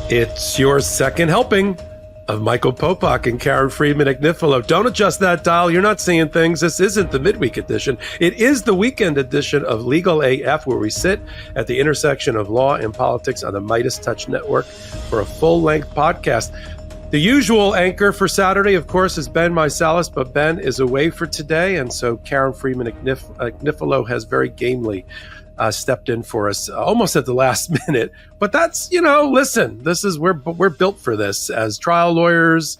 It's your second helping of Michael Popok and Karen Friedman Agnifilo. Don't adjust that dial. You're not seeing things. This isn't the midweek edition. It is the weekend edition of Legal AF, where we sit at the intersection of law and politics on the Midas Touch Network for a full-length podcast. The usual anchor for Saturday, of course, is Ben Meiselas, but Ben is away for today, and so Karen Friedman Agnifilo has very gamely stepped in for us almost at the last minute. But that's, listen, we're built for this as trial lawyers,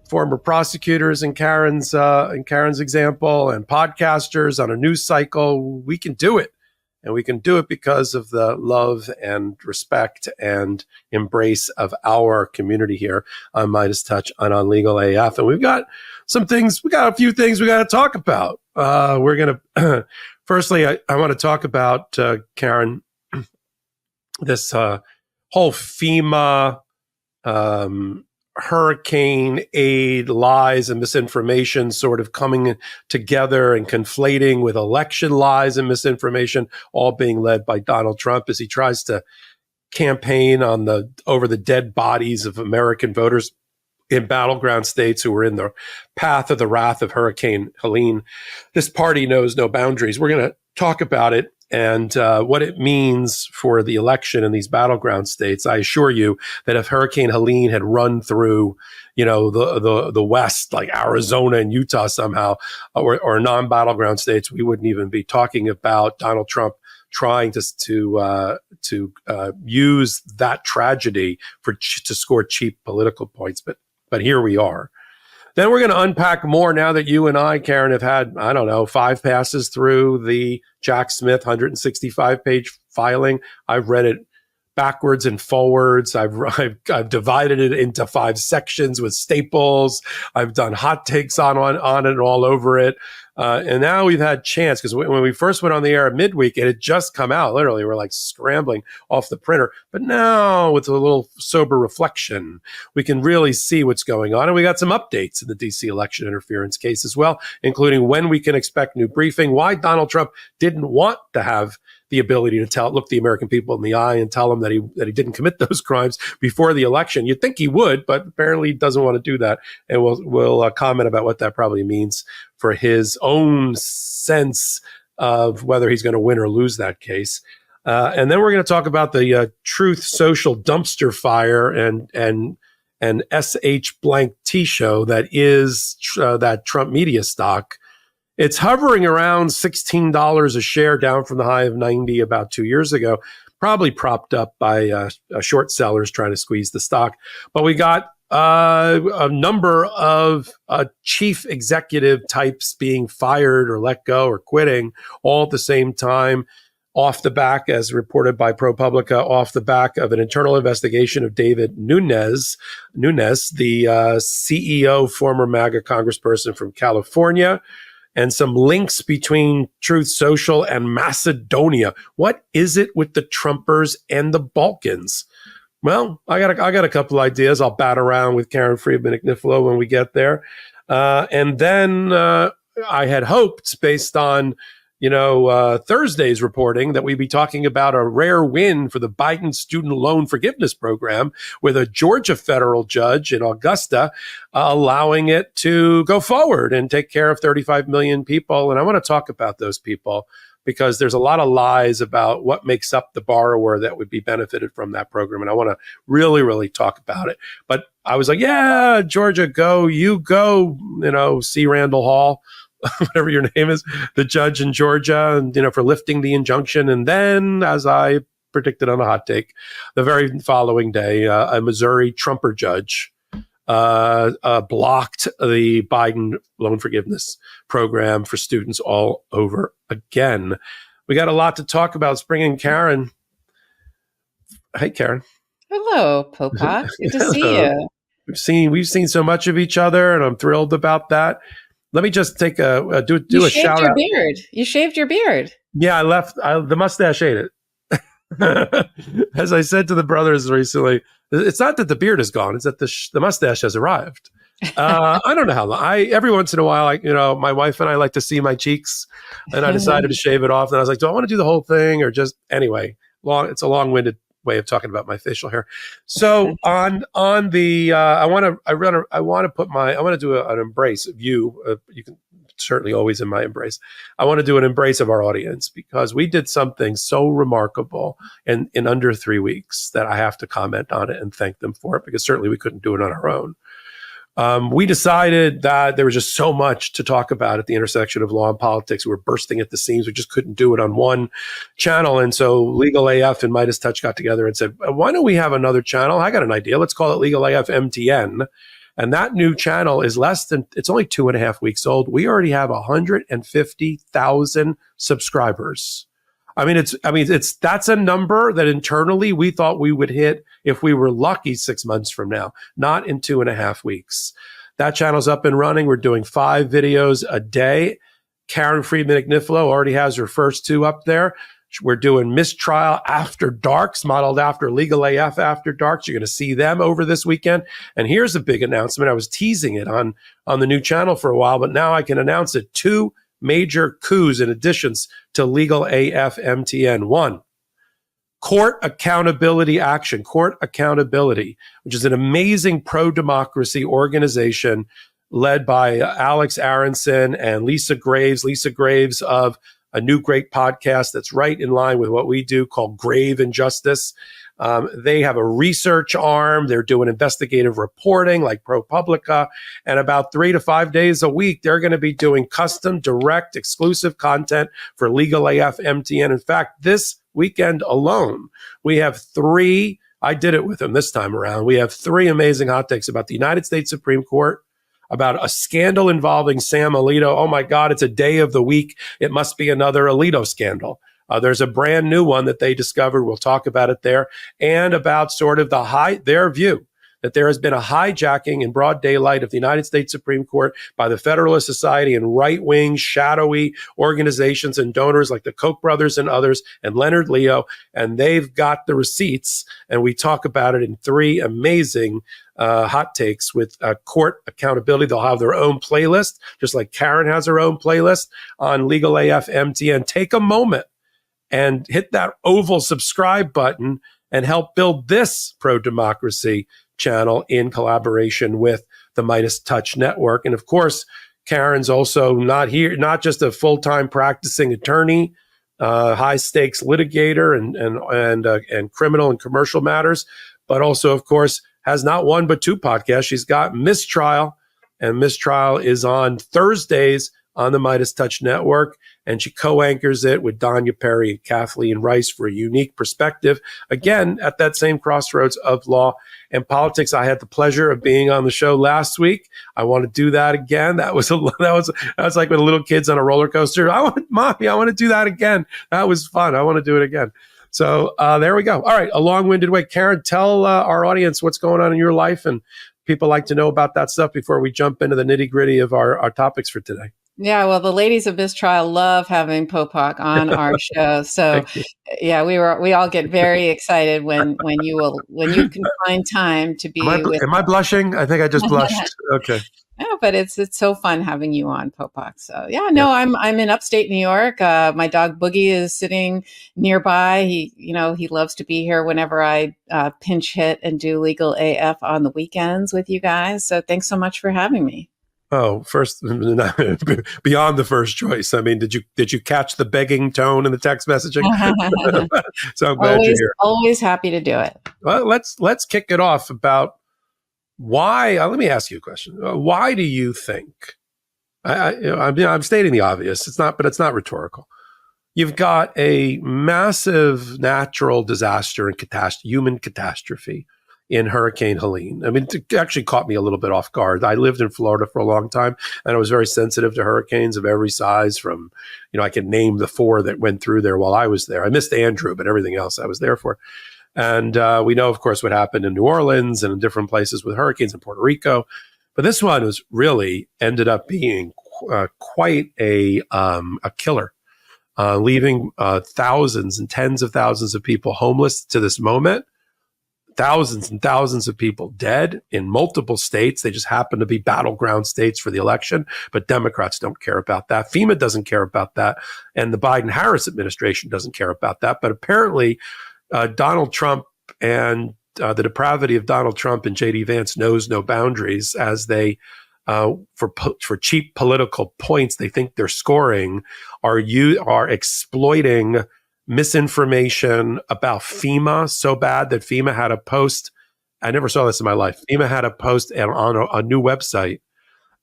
former prosecutors in Karen's example, and podcasters on a news cycle. We can do it. And we can do it because of the love and respect and embrace of our community here on Midas Touch and on Legal AF. And we've got a few things we got to talk about. We're going to, firstly, I want to talk about, Karen, this whole FEMA hurricane aid lies and misinformation sort of coming together and conflating with election lies and misinformation, all being led by Donald Trump as he tries to campaign over the dead bodies of American voters in battleground states who were in the path of the wrath of Hurricane Helene. This party knows no boundaries. We're going to talk about it and what it means for the election in these battleground states. I assure you that if Hurricane Helene had run through, the West, like Arizona and Utah somehow, or non-battleground states, we wouldn't even be talking about Donald Trump trying to use that tragedy to score cheap political points. But here we are. Then we're going to unpack more now that you and I, Karen, have had, 5 passes through the Jack Smith 165-page filing. I've read it backwards and forwards. I've divided it into 5 sections with staples. I've done hot takes on it and all over it. And now we've had chance, because when we first went on the air at midweek, it had just come out. Literally, we're like scrambling off the printer. But now, with a little sober reflection, we can really see what's going on. And we got some updates in the D.C. election interference case as well, including when we can expect new briefing, why Donald Trump didn't want to have the ability to look the American people in the eye and tell them that he didn't commit those crimes before the election. You'd think he would, but apparently he doesn't want to do that. And we'll comment about what that probably means for his own sense of whether he's going to win or lose that case. And then we're going to talk about the Truth Social dumpster fire and SH blank T show that is that Trump media stock. It's hovering around $16 a share, down from the high of 90 about 2 years ago, probably propped up by short sellers trying to squeeze the stock. But we got a number of chief executive types being fired or let go or quitting all at the same time, off the back, as reported by ProPublica, off the back of an internal investigation of David Nunes, the CEO, former MAGA congressperson from California, and some links between Truth Social and Macedonia. What is it with the Trumpers and the Balkans? Well, I got a couple ideas. I'll bat around with Karen Friedman Agnifilo when we get there. And then I had hoped, based on Thursday's reporting, that we'd be talking about a rare win for the Biden student loan forgiveness program, with a Georgia federal judge in Augusta allowing it to go forward and take care of 35 million people. And I want to talk about those people, because there's a lot of lies about what makes up the borrower that would be benefited from that program. And I want to really, really talk about it. But I was like, yeah, Georgia, go, see Randall Hall, whatever your name is, the judge in Georgia, and, for lifting the injunction. And then, as I predicted on a hot take, the very following day, a Missouri Trumper judge blocked the Biden loan forgiveness program for students all over again. We got a lot to talk about. Bringing Karen. Hey, Karen. Hello, Popok. Good to see you. We've seen so much of each other, and I'm thrilled about that. Let me just take do a shout out. You shaved your beard. Yeah, I left. The mustache ate it. As I said to the brothers recently, it's not that the beard is gone; it's that the mustache has arrived. I don't know how long. Every once in a while, my wife and I like to see my cheeks, and I decided to shave it off. And I was like, do I want to do the whole thing, or just anyway? It's a long-winded way of talking about my facial hair. So on the I want to do an embrace of you. You can certainly always in my embrace. I want to do an embrace of our audience because we did something so remarkable in under 3 weeks that I have to comment on it and thank them for it, because certainly we couldn't do it on our own. We decided that there was just so much to talk about at the intersection of law and politics. We were bursting at the seams. We just couldn't do it on one channel. And so Legal AF and Midas Touch got together and said, why don't we have another channel? I got an idea. Let's call it Legal AF MTN. And that new channel is it's only 2.5 weeks old. We already have 150,000 subscribers. That's a number that internally we thought we would hit if we were lucky 6 months from now, not in 2.5 weeks. That channel's up and running. We're doing 5 videos a day. Karen Friedman Agnifilo already has her first 2 up there. We're doing Mistrial After Darks, modeled after Legal AF After Darks. You're going to see them over this weekend. And here's a big announcement. I was teasing it on the new channel for a while, but now I can announce it. 2 major coups in additions to Legal AF MTN. 1, Court Accountability Action, Court Accountability, which is an amazing pro-democracy organization led by Alex Aronson and Lisa Graves of a new great podcast that's right in line with what we do called Grave Injustice. They have a research arm. They're doing investigative reporting like ProPublica. And about 3 to 5 days a week, they're going to be doing custom, direct, exclusive content for Legal AF MTN. In fact, this weekend alone, we have 3, I did it with them this time around. We have 3 amazing hot takes about the United States Supreme Court, about a scandal involving Sam Alito. Oh my God, it's a day of the week. It must be another Alito scandal. There's a brand new one that they discovered. We'll talk about it there. And about sort of their view that there has been a hijacking in broad daylight of the United States Supreme Court by the Federalist Society and right-wing, shadowy organizations and donors like the Koch brothers and others and Leonard Leo. And they've got the receipts. And we talk about it in 3 amazing hot takes with court accountability. They'll have their own playlist, just like Karen has her own playlist on Legal AF MTN. Take a moment and hit that oval subscribe button and help build this pro-democracy channel in collaboration with the Midas Touch Network. And of course, Karen's also not just a full-time practicing attorney, high stakes litigator and criminal and commercial matters, but also, of course, has not 1 but 2 podcasts. She's got Mistrial, and Mistrial is on Thursdays on the Midas Touch Network, and she co-anchors it with Danya Perry and Kathleen Rice for a unique perspective, again, at that same crossroads of law and politics. I had the pleasure of being on the show last week. I want to do that again. That was like when little kids on a roller coaster. Mommy, I want to do that again. That was fun. I want to do it again. So there we go. All right, a long-winded way. Karen, tell our audience what's going on in your life, and people like to know about that stuff before we jump into the nitty-gritty of our topics for today. Yeah, well, the ladies of Mistrial love having Popok on our show. So, yeah, we all get very excited when you can find time to be with. Am I blushing? I think I just blushed. Okay. No, but it's so fun having you on, Popok. So yeah, no, I'm in upstate New York. My dog Boogie is sitting nearby. He loves to be here whenever I pinch hit and do Legal AF on the weekends with you guys. So thanks so much for having me. Oh, first, beyond the first choice. I mean, did you catch the begging tone in the text messaging? So I'm glad you're here. Always happy to do it. Well, let's kick it off about why. Let me ask you a question. Why do you think? I'm stating the obvious. It's not rhetorical. You've got a massive natural disaster and human catastrophe in Hurricane Helene. I mean, it actually caught me a little bit off guard. I lived in Florida for a long time, and I was very sensitive to hurricanes of every size from, I can name the 4 that went through there while I was there. I missed Andrew, but everything else I was there for. And we know, of course, what happened in New Orleans and in different places with hurricanes in Puerto Rico. But this one was really ended up being quite a killer, leaving thousands and tens of thousands of people homeless to this moment. Thousands and thousands of people dead in multiple states. They just happen to be battleground states for the election, but Democrats don't care about that. FEMA doesn't care about that. And the Biden-Harris administration doesn't care about that. But apparently, Donald Trump and the depravity of Donald Trump and J.D. Vance knows no boundaries, as they, for cheap political points they think they're scoring, are exploiting misinformation about FEMA so bad that FEMA had a post. I never saw this in my life. FEMA had a post on a new website,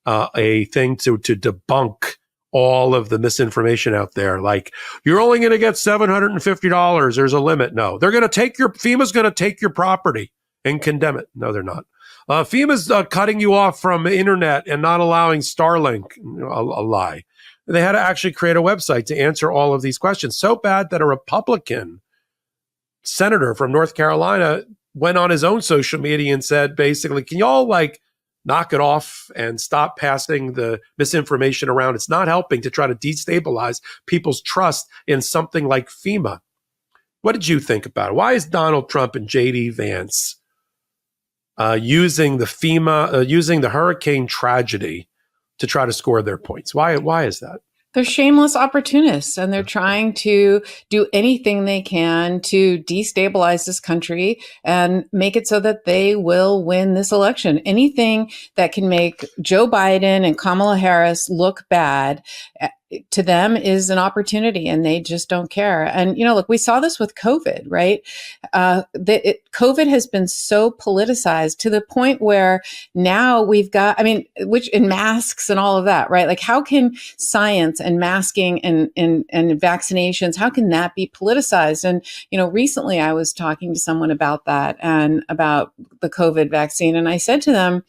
a thing to debunk all of the misinformation out there. Like, you're only going to get $750. There's a limit. No, FEMA's going to take your property and condemn it. No, they're not. FEMA's cutting you off from the internet and not allowing Starlink. A lie. They had to actually create a website to answer all of these questions. So bad that a Republican senator from North Carolina went on his own social media and said, basically, can y'all knock it off and stop passing the misinformation around? It's not helping to try to destabilize people's trust in something like FEMA. What did you think about it? Why is Donald Trump and J.D. Vance using the hurricane tragedy to try to score their points? Why is that? They're shameless opportunists, and they're trying to do anything they can to destabilize this country and make it so that they will win this election. Anything that can make Joe Biden and Kamala Harris look bad to them is an opportunity, and they just don't care. And, look, we saw this with COVID, right? COVID has been so politicized to the point where now we've got, which in masks and all of that, right? Like, how can science and masking and vaccinations, how can that be politicized? And, recently I was talking to someone about that and about the COVID vaccine. And I said to them,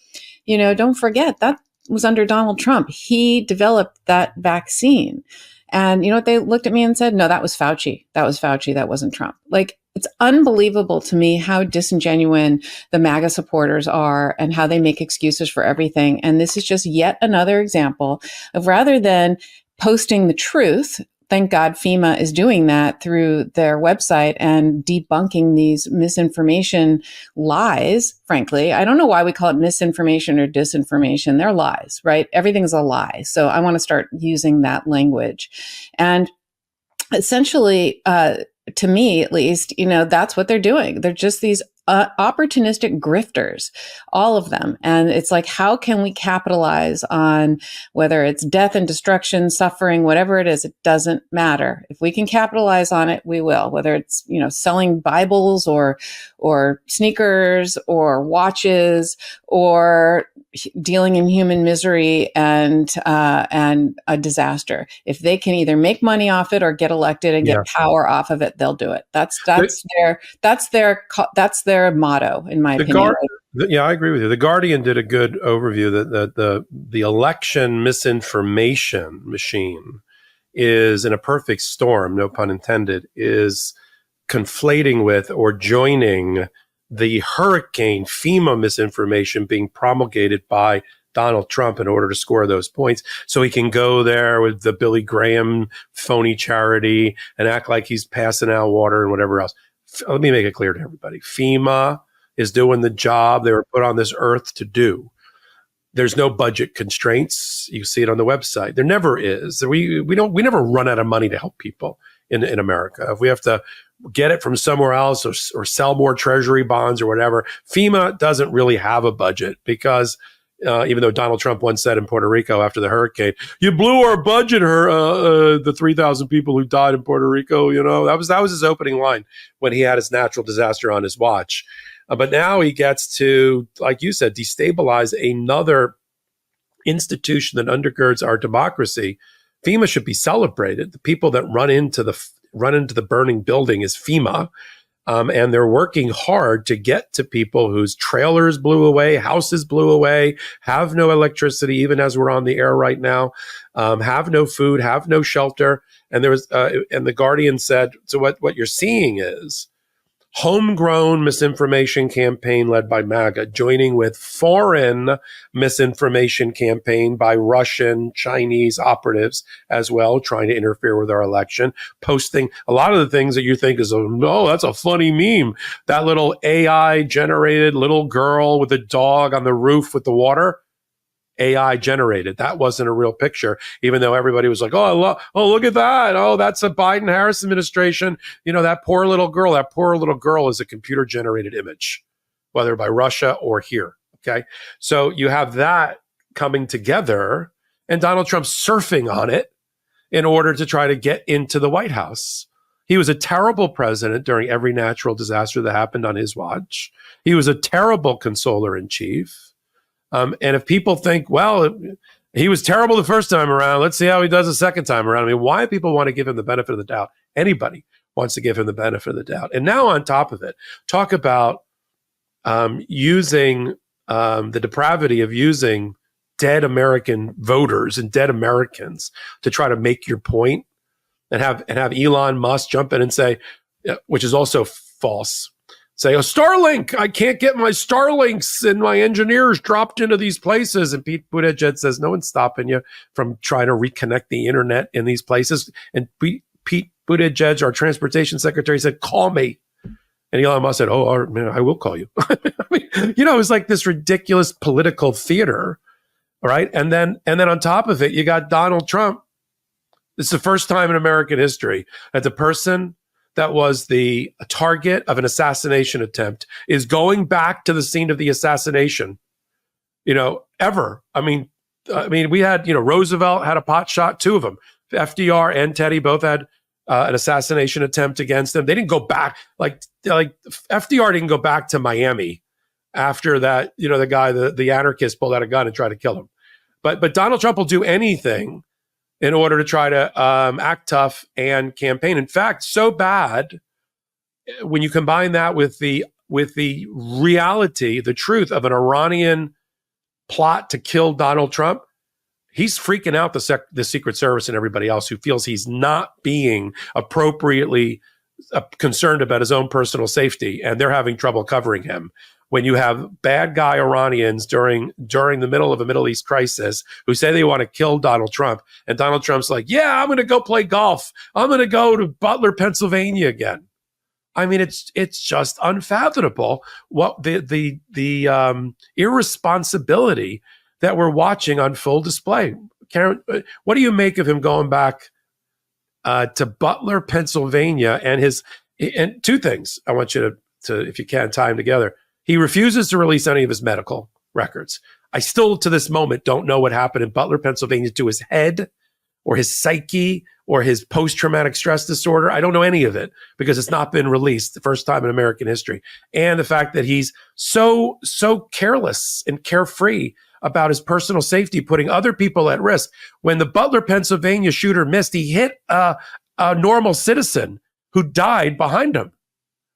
don't forget that was under Donald Trump. He developed that vaccine. And you know what? They looked at me and said, no, that was Fauci. That was Fauci. That wasn't Trump. Like, it's unbelievable to me how disingenuous the MAGA supporters are and how they make excuses for everything. And this is just yet another example of, rather than posting the truth, thank God FEMA is doing that through their website and debunking these misinformation lies. Frankly, I don't know why we call it misinformation or disinformation. They're lies, right? Everything's a lie. So I want to start using that language. And essentially, to me, at least, that's what they're doing. They're just these opportunistic grifters, all of them. And it's like, how can we capitalize on, whether it's death and destruction, suffering, whatever it is, it doesn't matter. If we can capitalize on it, we will, whether it's, selling Bibles or sneakers or watches or dealing in human misery and a disaster. If they can either make money off it or get elected and get power off of it, they'll do it. That's their motto, in my opinion. I agree with you. The Guardian did a good overview that the election misinformation machine is, in a perfect storm, no pun intended, is conflating with or joining the hurricane FEMA misinformation being promulgated by Donald Trump in order to score those points. So he can go there with the Billy Graham phony charity and act like he's passing out water and whatever else. Let me make it clear to everybody. FEMA is doing the job they were put on this earth to do. There's no budget constraints. You see it on the website. There never is. We never run out of money to help people in America. If we have to get it from somewhere else or sell more treasury bonds or whatever, FEMA doesn't really have a budget, because even though Donald Trump once said in Puerto Rico after the hurricane, you blew our budget, the 3,000 people who died in Puerto Rico, that was his opening line when he had his natural disaster on his watch. But now he gets to, like you said, destabilize another institution that undergirds our democracy. FEMA should be celebrated. The people that run into the burning building is FEMA. And they're working hard to get to people whose trailers blew away, houses blew away, have no electricity, even as we're on the air right now, have no food, have no shelter. And and the Guardian said, so what you're seeing is homegrown misinformation campaign led by MAGA, joining with foreign misinformation campaign by Russian, Chinese operatives as well, trying to interfere with our election, posting a lot of the things that you think is, oh, no, that's a funny meme. That little AI generated little girl with a dog on the roof with the water. AI generated. That wasn't a real picture, even though everybody was like, oh, look at that. Oh, that's a Biden-Harris administration. That poor little girl is a computer generated image, whether by Russia or here. Okay. So you have that coming together and Donald Trump surfing on it in order to try to get into the White House. He was a terrible president during every natural disaster that happened on his watch. He was a terrible consoler in chief. And if people think, well, he was terrible the first time around, let's see how he does the second time around. I mean, why people want to give him the benefit of the doubt? Anybody wants to give him the benefit of the doubt. And now on top of it, talk about using the depravity of using dead American voters and dead Americans to try to make your point, and have Elon Musk jump in and say, which is also false, say, oh, Starlink, I can't get my Starlinks and my engineers dropped into these places. And Pete Buttigieg says, no one's stopping you from trying to reconnect the internet in these places. And Pete Buttigieg, our transportation secretary, said, call me. And Elon Musk said, oh, man, I will call you. I mean, it was like this ridiculous political theater, right? And then on top of it, you got Donald Trump. This is the first time in American history that the person that was the target of an assassination attempt is going back to the scene of the assassination, ever. I mean, we had, Roosevelt had a pot shot, two of them. FDR and Teddy both had an assassination attempt against them. They didn't go back, like FDR didn't go back to Miami after that, the guy, the anarchist pulled out a gun and tried to kill him. But Donald Trump will do anything in order to try to act tough and campaign. In fact, so bad when you combine that with the reality, the truth of an Iranian plot to kill Donald Trump, he's freaking out the Secret Service and everybody else who feels he's not being appropriately concerned about his own personal safety, and they're having trouble covering him. When you have bad guy Iranians during the middle of a Middle East crisis who say they want to kill Donald Trump, and Donald Trump's like, yeah, I'm going to go play golf. I'm going to go to Butler, Pennsylvania again. I mean, it's just unfathomable what the irresponsibility that we're watching on full display. Karen, what do you make of him going back to Butler, Pennsylvania, and two things I want you to, if you can, tie them together. He refuses to release any of his medical records. I still, to this moment, don't know what happened in Butler, Pennsylvania to his head or his psyche or his post-traumatic stress disorder. I don't know any of it because it's not been released, the first time in American history. And the fact that he's so careless and carefree about his personal safety, putting other people at risk. When the Butler, Pennsylvania shooter missed, he hit a normal citizen who died behind him.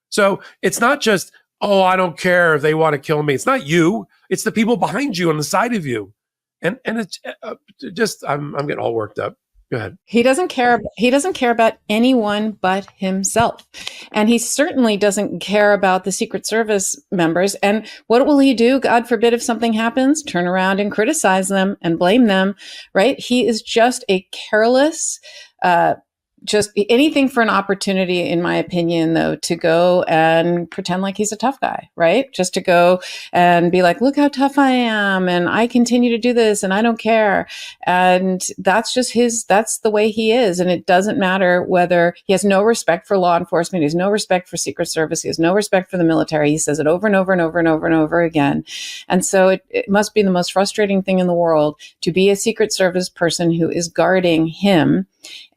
So it's not just, oh, I don't care if they want to kill me. It's not you. It's the people behind you on the side of you. And it's just, I'm getting all worked up. Go ahead. He doesn't care. He doesn't care about anyone but himself. And he certainly doesn't care about the Secret Service members. And what will he do? God forbid if something happens, turn around and criticize them and blame them, right? He is just a careless, just anything for an opportunity, in my opinion, though, to go and pretend like he's a tough guy, right? Just to go and be like, look how tough I am. And I continue to do this and I don't care. And that's just that's the way he is. And it doesn't matter whether he has no respect for law enforcement. He has no respect for Secret Service. He has no respect for the military. He says it over and over and over and over and over again. And so it must be the most frustrating thing in the world to be a Secret Service person who is guarding him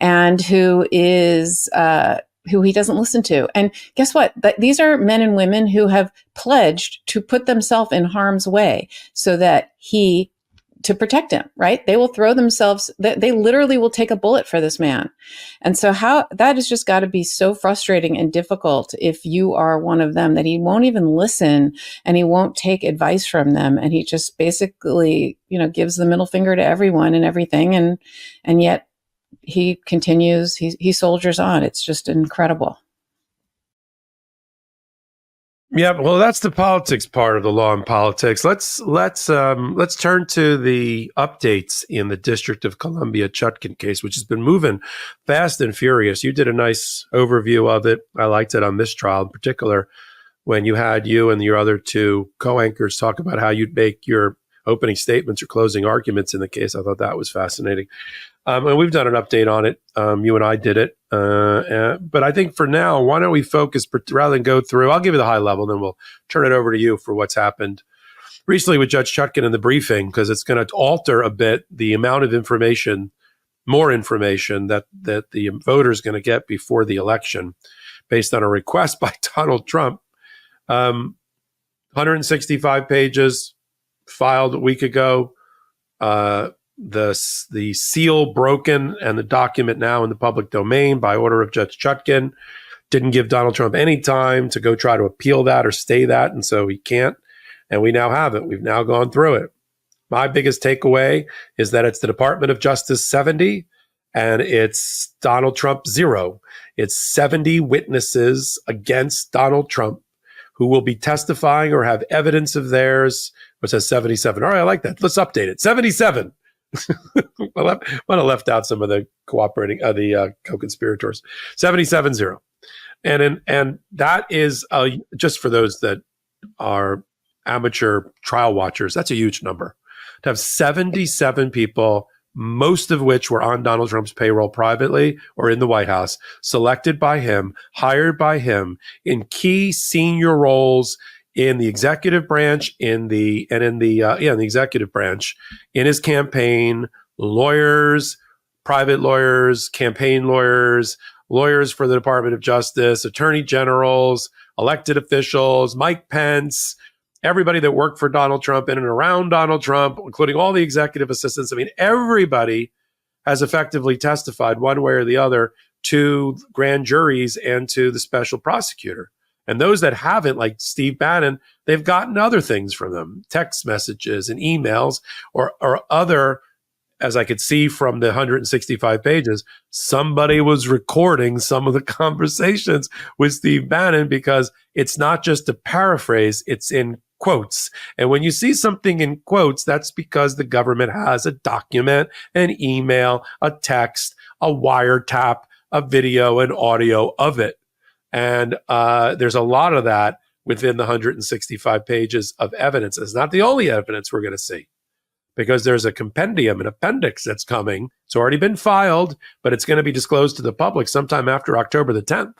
and who he doesn't listen to. And guess what? These are men and women who have pledged to put themselves in harm's way so that to protect him, right? They will throw themselves, they literally will take a bullet for this man. And so that has just got to be so frustrating and difficult if you are one of them, that he won't even listen and he won't take advice from them. And he just basically, gives the middle finger to everyone and everything. And yet, he continues, he soldiers on. It's just incredible. Yeah, well, that's the politics part of the law and politics. Let's turn to the updates in the District of Columbia Chutkan case, which has been moving fast and furious. You did a nice overview of it. I liked it on this trial in particular, when you had you and your other two co-anchors talk about how you'd make your opening statements or closing arguments in the case. I thought that was fascinating. And we've done an update on it. You and I did it. But I think for now, why don't we focus, rather than go through, I'll give you the high level, then we'll turn it over to you for what's happened recently with Judge Chutkan in the briefing, because it's going to alter a bit the amount of information, more information that the voter is going to get before the election based on a request by Donald Trump. 165 pages filed a week ago. The seal broken and the document now in the public domain by order of Judge Chutkan. Didn't give Donald Trump any time to go try to appeal that or stay that, and so he can't. And we now have it. We've now gone through it. My biggest takeaway is that it's the Department of Justice 70 and it's Donald Trump 0. It's 70 witnesses against Donald Trump who will be testifying or have evidence of theirs, which says 77. All right, I like that. Let's update it. 77. Well, I might have left out some of the co-conspirators. 77-0. And that is, just for those that are amateur trial watchers, that's a huge number. To have 77 people, most of which were on Donald Trump's payroll privately or in the White House, selected by him, hired by him in key senior roles in the executive branch, in the executive branch, in his campaign, lawyers, private lawyers, campaign lawyers, lawyers for the Department of Justice, attorney generals, elected officials, Mike Pence, everybody that worked for Donald Trump in and around Donald Trump, including all the executive assistants. I mean, everybody has effectively testified one way or the other to grand juries and to the special prosecutor. And those that haven't, like Steve Bannon, they've gotten other things from them, text messages and emails or other, as I could see from the 165 pages, somebody was recording some of the conversations with Steve Bannon, because it's not just a paraphrase, it's in quotes. And when you see something in quotes, that's because the government has a document, an email, a text, a wiretap, a video, and audio of it. And there's a lot of that within the 165 pages of evidence. It's not the only evidence we're going to see, because there's a compendium, an appendix that's coming. It's already been filed, but it's going to be disclosed to the public sometime after October the 10th.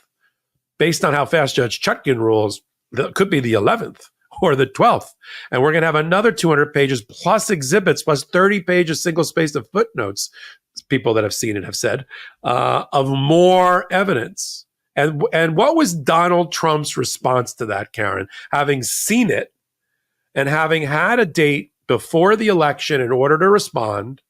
Based on how fast Judge Chutkan rules, that could be the 11th or the 12th. And we're going to have another 200 pages plus exhibits plus 30 pages single-spaced of footnotes, people that have seen it have said, of more evidence. And what was Donald Trump's response to that, Karen? Having seen it and having had a date before the election in order to respond,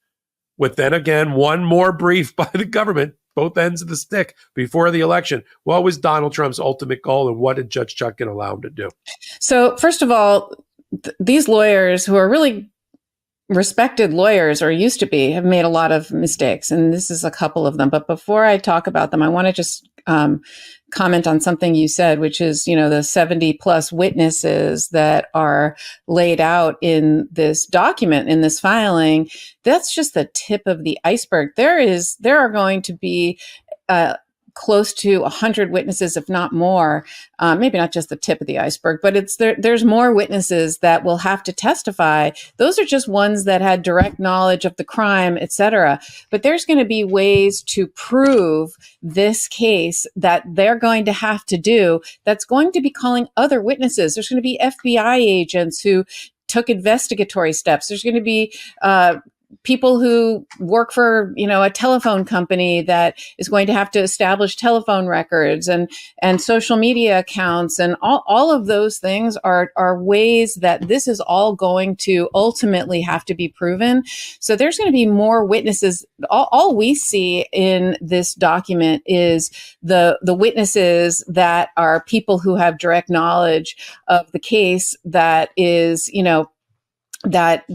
with then again one more brief by the government, both ends of the stick before the election, what was Donald Trump's ultimate goal, and what did Judge Chutkan allow him to do? So first of all, these lawyers, who are really respected lawyers, or used to be, have made a lot of mistakes, and this is a couple of them. But before I talk about them, I want to just comment on something you said, which is, the 70 plus witnesses that are laid out in this document, in this filing. That's just the tip of the iceberg. There are going to be close to 100 witnesses, if not more, maybe not just the tip of the iceberg, but there's more witnesses that will have to testify. Those are just ones that had direct knowledge of the crime, et cetera. But there's going to be ways to prove this case that they're going to have to do. That's going to be calling other witnesses. There's going to be FBI agents who took investigatory steps. There's going to be people who work for, a telephone company that is going to have to establish telephone records and social media accounts, and all of those things are ways that this is all going to ultimately have to be proven. So there's going to be more witnesses. All we see in this document is the witnesses that are people who have direct knowledge of the case that is, that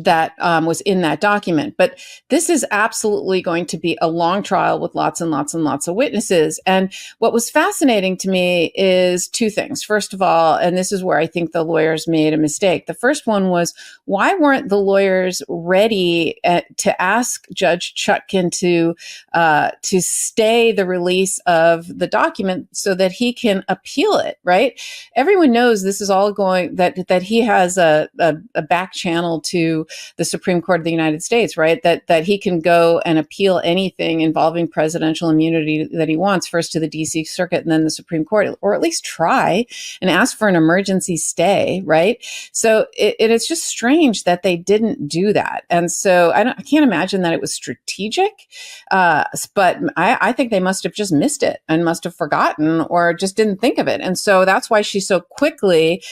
was in that document. But this is absolutely going to be a long trial with lots and lots and lots of witnesses. And what was fascinating to me is two things. First of all, and this is where I think the lawyers made a mistake. The first one was, why weren't the lawyers ready to ask Judge Chutkan to stay the release of the document so that he can appeal it, right? Everyone knows this is all going, that he has a back channel constitutional to the Supreme Court of the United States, right? That he can go and appeal anything involving presidential immunity that he wants, first to the DC Circuit and then the Supreme Court, or at least try and ask for an emergency stay, right? So it's just strange that they didn't do that. And so I can't imagine that it was strategic, but I think they must have just missed it and must have forgotten or just didn't think of it. And so that's why she so quickly,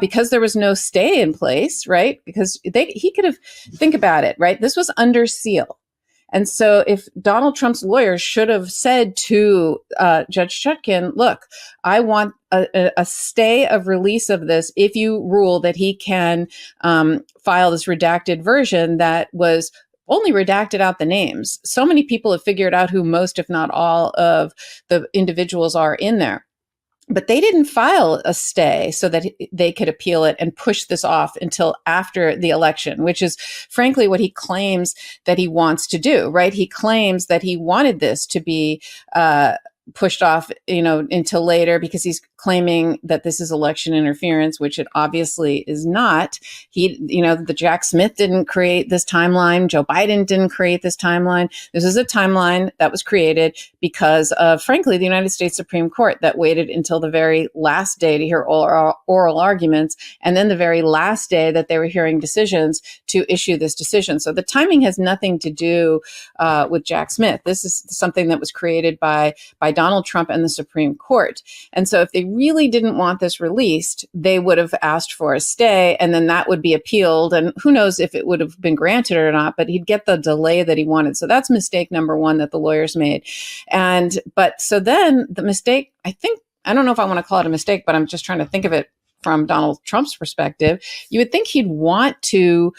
because there was no stay in place, right? Because he could have, think about it, right? This was under seal. And so if Donald Trump's lawyers should have said to Judge Chutkan, look, I want a stay of release of this if you rule that he can file this redacted version that was only redacted out the names. So many people have figured out who most, if not all, of the individuals are in there. But they didn't file a stay so that they could appeal it and push this off until after the election, which is frankly what he claims that he wants to do, right? He claims that he wanted this to be pushed off, until later because he's claiming that this is election interference, which it obviously is not. The Jack Smith didn't create this timeline. Joe Biden didn't create this timeline. This is a timeline that was created because of, frankly, the United States Supreme Court that waited until the very last day to hear oral arguments, and then the very last day that they were hearing decisions to issue this decision. So the timing has nothing to do with Jack Smith. This is something that was created by Donald Trump and the Supreme Court. And so if they really didn't want this released, they would have asked for a stay, and then that would be appealed. And who knows if it would have been granted or not, but he'd get the delay that he wanted. So that's mistake number one that the lawyers made. But so then the mistake, I don't know if I want to call it a mistake, but I'm just trying to think of it from Donald Trump's perspective. You would think he'd want to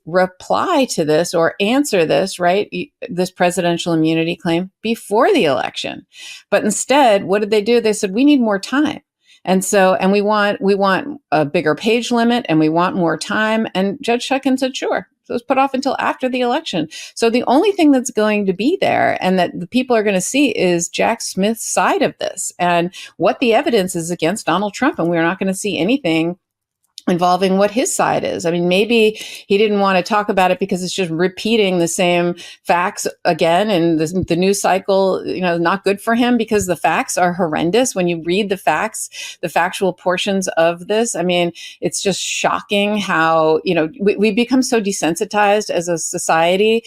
reply to this or answer this, right? This presidential immunity claim before the election. But instead, what did they do? They said, we need more time. And we want a bigger page limit and we want more time. And Judge Chutkan said, sure. So it was put off until after the election. So the only thing that's going to be there and that the people are going to see is Jack Smith's side of this and what the evidence is against Donald Trump. And we're not going to see anything involving what his side is. I mean, maybe he didn't want to talk about it because it's just repeating the same facts again. And the news cycle, not good for him because the facts are horrendous. When you read the facts, the factual portions of this, I mean, it's just shocking how, we become so desensitized as a society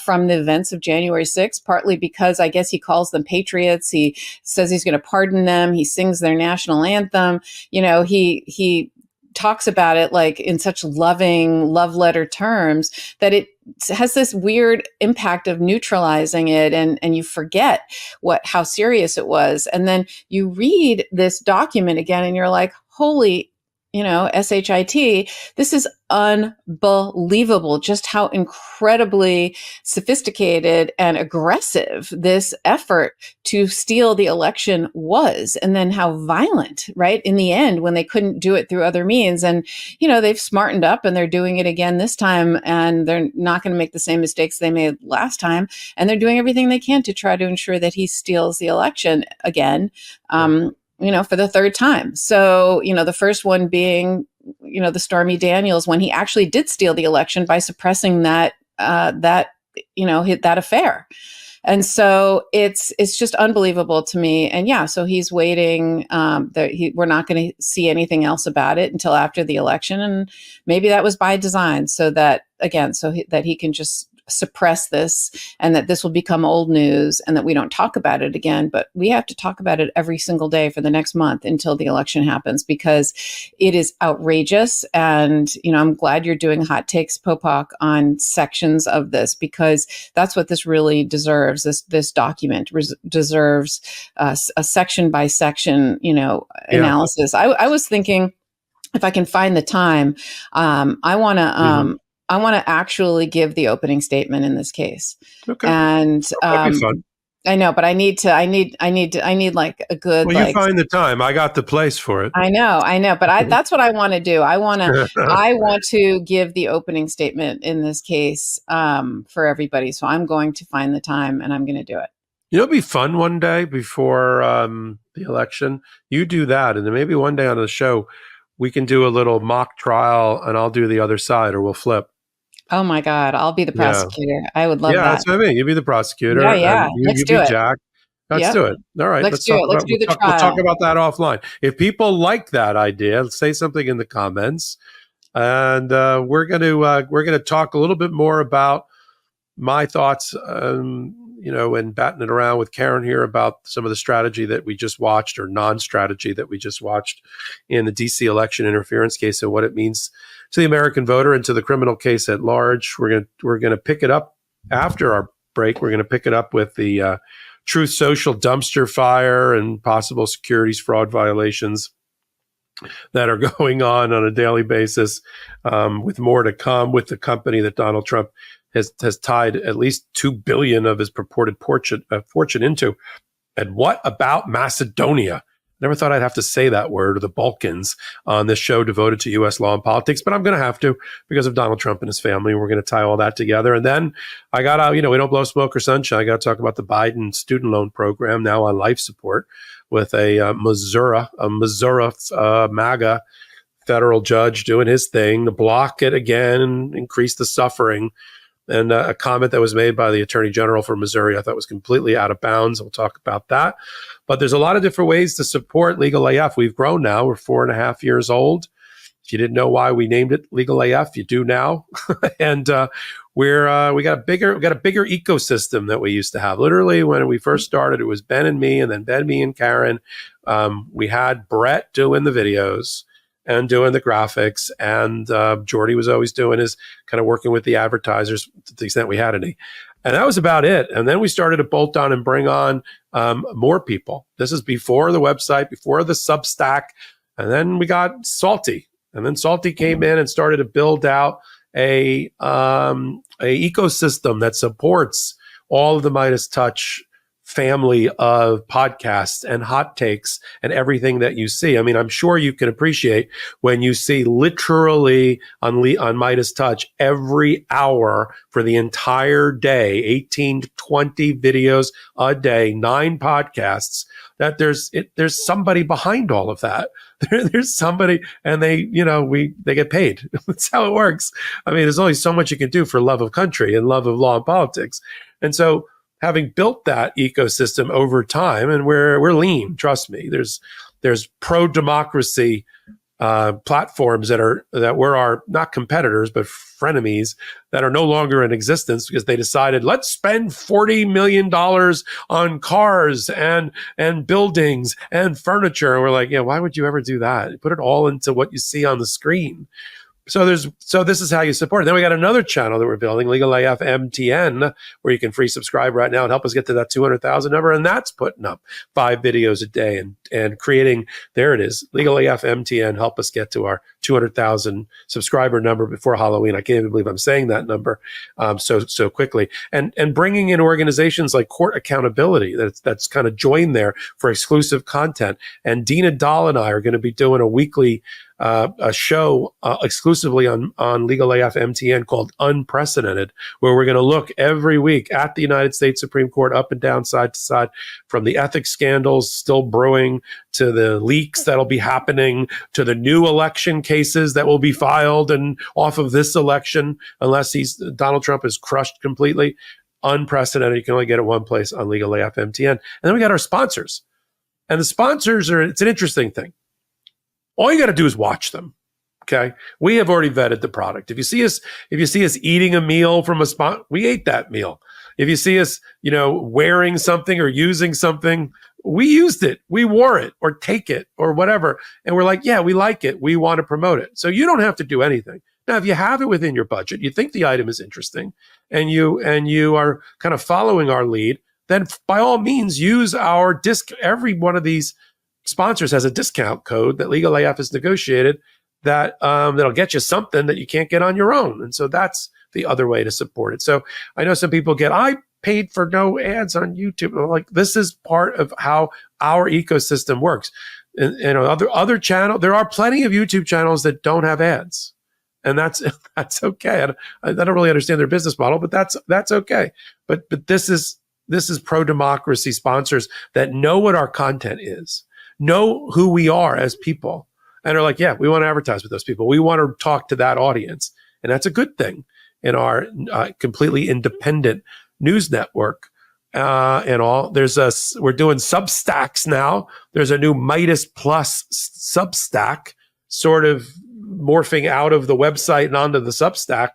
from the events of January 6th, partly because I guess he calls them patriots. He says he's going to pardon them. He sings their national anthem. He talks about it like in such loving love letter terms that it has this weird impact of neutralizing it, and you forget how serious it was. And then you read this document again and you're like, holy, SHIT, this is unbelievable just how incredibly sophisticated and aggressive this effort to steal the election was. And then how violent, right? In the end, when they couldn't do it through other means. And, they've smartened up and they're doing it again this time. And they're not going to make the same mistakes they made last time. And they're doing everything they can to try to ensure that he steals the election again. For the third time. So, the first one being, the Stormy Daniels, when he actually did steal the election by suppressing that affair. And so it's just unbelievable to me. And so he's waiting. We're not going to see anything else about it until after the election. And maybe that was by design so that he can just suppress this and that this will become old news and that we don't talk about it again. But we have to talk about it every single day for the next month until the election happens because it is outrageous. And, I'm glad you're doing hot takes, Popok, on sections of this because that's what this really deserves. This document deserves a section by section, analysis. I was thinking if I can find the time, I want to, I want to actually give the opening statement in this case. Okay. And that'd be fun. I know, but I need like a good. Well, you find the time. I got the place for it. I know, but that's what I want to do. I want to give the opening statement in this case for everybody. So I'm going to find the time and I'm going to do it. It'd be fun one day before the election. You do that, and then maybe one day on the show we can do a little mock trial, and I'll do the other side, or we'll flip. Oh my God, I'll be the Yeah. prosecutor. I would love Yeah, that. that's what I mean. You be the prosecutor, Yeah, yeah. and Let's you do be it. Jack. Let's Yep. do it. All right, Let's let's do talk it. Let's about do the we'll talk trial. about that offline. If people like that idea, say something in the comments, and we're gonna talk a little bit more about my thoughts, and batting it around with Karen here about some of the strategy that we just watched, or non-strategy that we just watched in the DC election interference case, and what it means to the American voter and to the criminal case at large. We're gonna pick it up after our break. We're gonna pick it up with the Truth Social dumpster fire and possible securities fraud violations that are going on a daily basis, with more to come with the company that Donald Trump has tied at least $2 billion of his purported fortune into. And what about Macedonia? Never thought I'd have to say that word, or the Balkans, on this show devoted to U.S. law and politics, but I'm going to have to, because of Donald Trump and his family. We're going to tie all that together. And then I got we don't blow smoke or sunshine. I got to talk about the Biden student loan program, now on life support, with a Missouri MAGA federal judge doing his thing to block it again and increase the suffering. And a comment that was made by the Attorney General for Missouri I thought was completely out of bounds. We'll talk about that. But there's a lot of different ways to support Legal AF. We've grown now. We're 4.5 years old. If you didn't know why we named it Legal AF, you do now. And we got a bigger ecosystem that we used to have. Literally, when we first started, it was Ben and me, and then Ben, me, and Karen. We had Brett doing the videos and doing the graphics, and Jordy was always doing his kind of working with the advertisers to the extent we had any. And that was about it. And then we started to bolt on and bring on more people. This is before the website, before the Substack. And then we got Salty. And then Salty came in and started to build out a ecosystem that supports all of the Midas Touch family of podcasts and hot takes and everything that you see. I mean, I'm sure you can appreciate when you see literally on Midas Touch every hour for the entire day, 18 to 20 videos a day, 9 podcasts, that there's somebody behind all of that. There's somebody, and they get paid. That's how it works. I mean, there's only so much you can do for love of country and love of law and politics. And so, having built that ecosystem over time, and we're lean, trust me. There's pro-democracy platforms that were our not competitors but frenemies that are no longer in existence because they decided, let's spend $40 million on cars and buildings and furniture. And we're like, yeah, why would you ever do that? Put it all into what you see on the screen. So this is how you support it. Then we got another channel that we're building, Legal AF MTN, where you can free subscribe right now and help us get to that 200,000 number. And that's putting up 5 videos a day and creating, there it is, Legal AF MTN, help us get to our 200,000 subscriber number before Halloween. I can't even believe I'm saying that number so quickly. And bringing in organizations like Court Accountability that's kind of joined there for exclusive content. And Dina Dahl and I are going to be doing a weekly a show exclusively on Legal AF MTN called Unprecedented, where we're going to look every week at the United States Supreme Court, up and down, side to side, from the ethics scandals still brewing to the leaks that'll be happening to the new election cases that will be filed and off of this election, unless Donald Trump is crushed completely. Unprecedented. You can only get it one place, on Legal AF MTN. And then we got our sponsors. And the sponsors it's an interesting thing. All you got to do is watch them. Okay. We have already vetted the product. If you see us eating a meal from a spot, we ate that meal. If you see us, wearing something or using something, we used it, we wore it, or take it, or whatever. And we're like, yeah, we like it. We want to promote it. So you don't have to do anything. Now, if you have it within your budget, you think the item is interesting, and you are kind of following our lead, then by all means use our disc. Every one of these sponsors has a discount code that Legal AF has negotiated that'll get you something that you can't get on your own. And so that's the other way to support it. So I know some people I paid for no ads on YouTube. I'm like, this is part of how our ecosystem works. And other channel, there are plenty of YouTube channels that don't have ads. And that's okay. I don't really understand their business model, but that's okay. But this is pro-democracy sponsors that know what our content is, know who we are as people, and are like, yeah, we want to advertise with those people. We want to talk to that audience. And that's a good thing in our completely independent news network. And all we're doing Substacks now. There's a new Midas Plus Substack sort of morphing out of the website and onto the Substack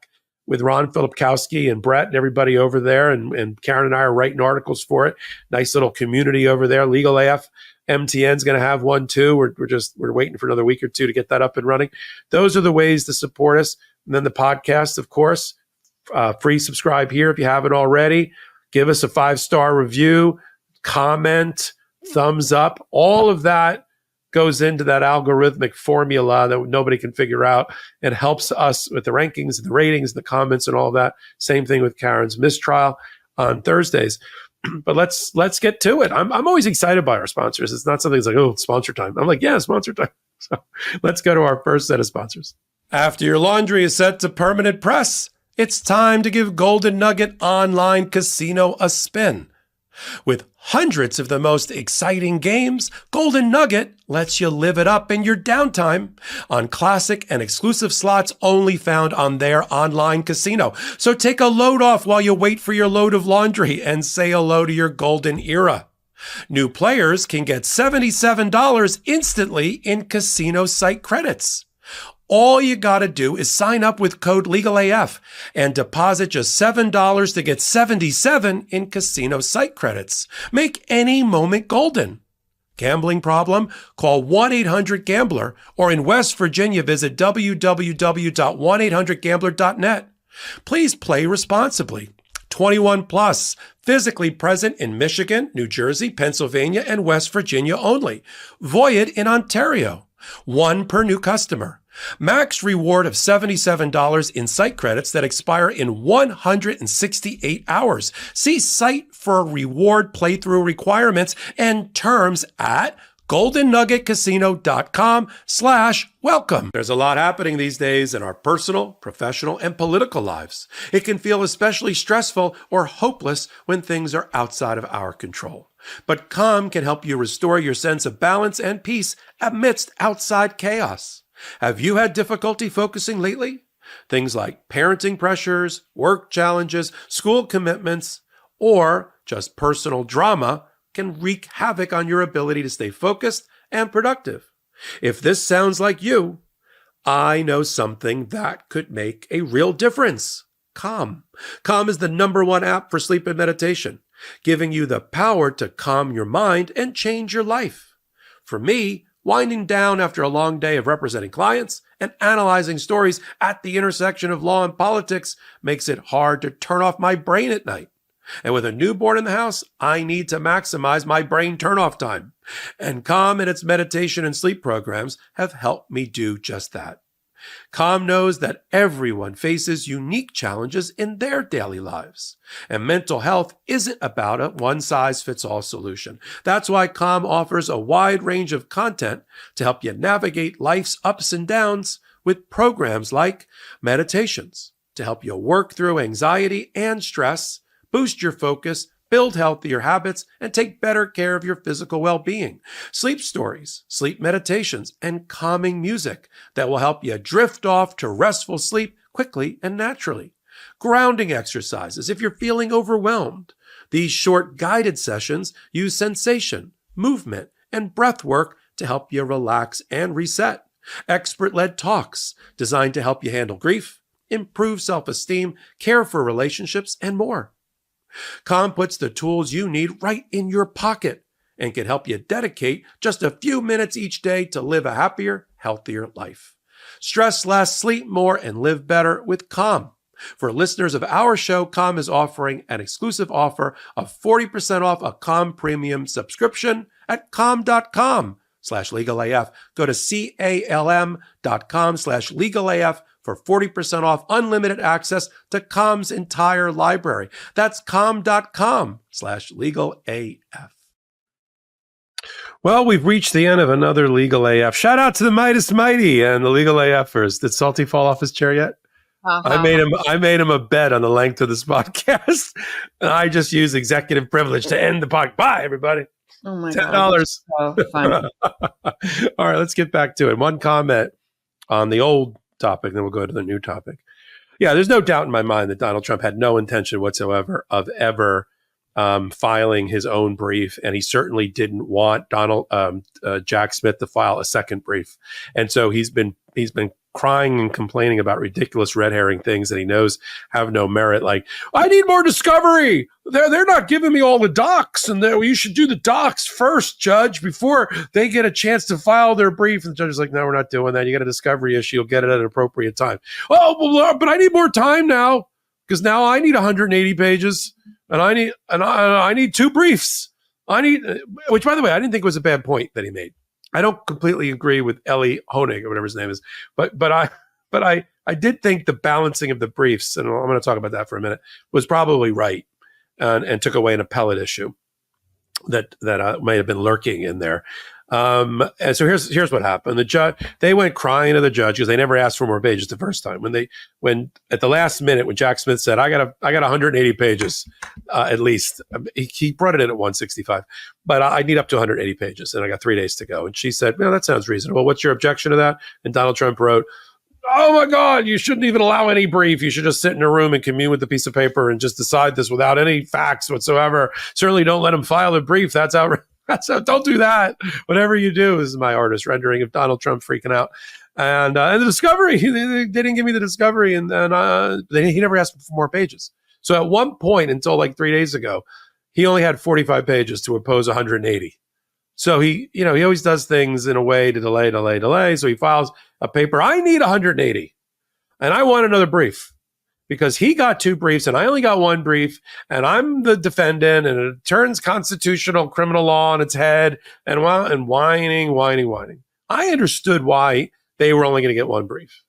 with Ron Filipkowski and Brett and everybody over there. And Karen and I are writing articles for it. Nice little community over there. Legal AF MTN's going to have one too. We're waiting for another week or two to get that up and running. Those are the ways to support us. And then the podcast, of course, free subscribe here if you haven't already. Give us a 5-star review, comment, thumbs up. All of that goes into that algorithmic formula that nobody can figure out and helps us with the rankings, the ratings, the comments, and all that. Same thing with Karen's mistrial on Thursdays. But let's get to it. I'm always excited by our sponsors. It's not something that's like, oh, sponsor time. I'm like, yeah, sponsor time. So let's go to our first set of sponsors. After your laundry is set to permanent press, it's time to give Golden Nugget Online Casino a spin. With hundreds of the most exciting games, Golden Nugget lets you live it up in your downtime on classic and exclusive slots only found on their online casino. So take a load off while you wait for your load of laundry and say hello to your golden era. New players can get $77 instantly in casino site credits. All you got to do is sign up with code LegalAF and deposit just $7 to get $77 in casino site credits. Make any moment golden. Gambling problem? Call 1-800-GAMBLER or in West Virginia, visit www.1800gambler.net. Please play responsibly. 21 plus, physically present in Michigan, New Jersey, Pennsylvania, and West Virginia only. Void in Ontario. One per new customer. Max reward of $77 in site credits that expire in 168 hours. See site for reward playthrough requirements and terms at goldennuggetcasino.com/welcome. There's a lot happening these days in our personal, professional, and political lives. It can feel especially stressful or hopeless when things are outside of our control. But Calm can help you restore your sense of balance and peace amidst outside chaos. Have you had difficulty focusing lately? Things like parenting pressures, work challenges, school commitments, or just personal drama can wreak havoc on your ability to stay focused and productive. If this sounds like you, I know something that could make a real difference. Calm. Calm is the #1 app for sleep and meditation, giving you the power to calm your mind and change your life. For me, winding down after a long day of representing clients and analyzing stories at the intersection of law and politics makes it hard to turn off my brain at night. And with a newborn in the house, I need to maximize my brain turnoff time. And Calm and its meditation and sleep programs have helped me do just that. Calm knows that everyone faces unique challenges in their daily lives. And mental health isn't about a one-size-fits-all solution. That's why Calm offers a wide range of content to help you navigate life's ups and downs with programs like meditations to help you work through anxiety and stress, boost your focus, build healthier habits, and take better care of your physical well-being. Sleep stories, sleep meditations, and calming music that will help you drift off to restful sleep quickly and naturally. Grounding exercises if you're feeling overwhelmed. These short guided sessions use sensation, movement, and breath work to help you relax and reset. Expert-led talks designed to help you handle grief, improve self-esteem, care for relationships, and more. Calm puts the tools you need right in your pocket and can help you dedicate just a few minutes each day to live a happier, healthier life. Stress less, sleep more, and live better with Calm. For listeners of our show, Calm is offering an exclusive offer of 40% off a Calm premium subscription at calm.com/legalaf. Go to calm.com/legalaf for 40% off unlimited access to Calm's entire library. That's calm.com/legalaf. Well, we've reached the end of another Legal AF. Shout out to the Midas Mighty and the Legal AFers. Did Salty fall off his chair yet? I made him a bet on the length of this podcast. And I just use executive privilege to end the podcast. Bye, everybody. Oh my God, $10. that's so funny. All right, let's get back to it. One comment on the old topic, then we'll go to the new topic. Yeah, there's no doubt in my mind that Donald Trump had no intention whatsoever of ever filing his own brief, and he certainly didn't want Jack Smith to file a second brief. And so he's been crying and complaining about ridiculous red herring things that he knows have no merit. Like, I need more discovery. They're not giving me all the docs, and you should do the docs first, Judge, before they get a chance to file their brief. And the judge is like, no, we're not doing that. You got a discovery issue. You'll get it at an appropriate time. Oh, well, but I need more time now because now I need 180 pages, and I need two briefs. Which, by the way, I didn't think was a bad point that he made. I don't completely agree with Ellie Honig or whatever his name is, but I did think the balancing of the briefs, and I'm going to talk about that for a minute, was probably right, and took away an appellate issue that might have been lurking in there. And so here's what happened. They went crying to the judge because they never asked for more pages the first time. When at the last minute, when Jack Smith said, I got 180 pages, at least, he brought it in at 165, but I need up to 180 pages and I got 3 days to go. And she said, well, that sounds reasonable. What's your objection to that? And Donald Trump wrote, oh my God, you shouldn't even allow any brief. You should just sit in a room and commune with the piece of paper and just decide this without any facts whatsoever. Certainly don't let him file a brief. That's outrageous. So don't do that. Whatever you do, this is my artist rendering of Donald Trump freaking out. And the discovery, they didn't give me the discovery, and he never asked for more pages. So at one point, until like 3 days ago, he only had 45 pages to oppose 180. So he always does things in a way to delay. So he files a paper. I need 180, and I want another brief. Because he got two briefs and I only got one brief, and I'm the defendant, and it turns constitutional criminal law on its head, and whining. I understood why they were only going to get one brief,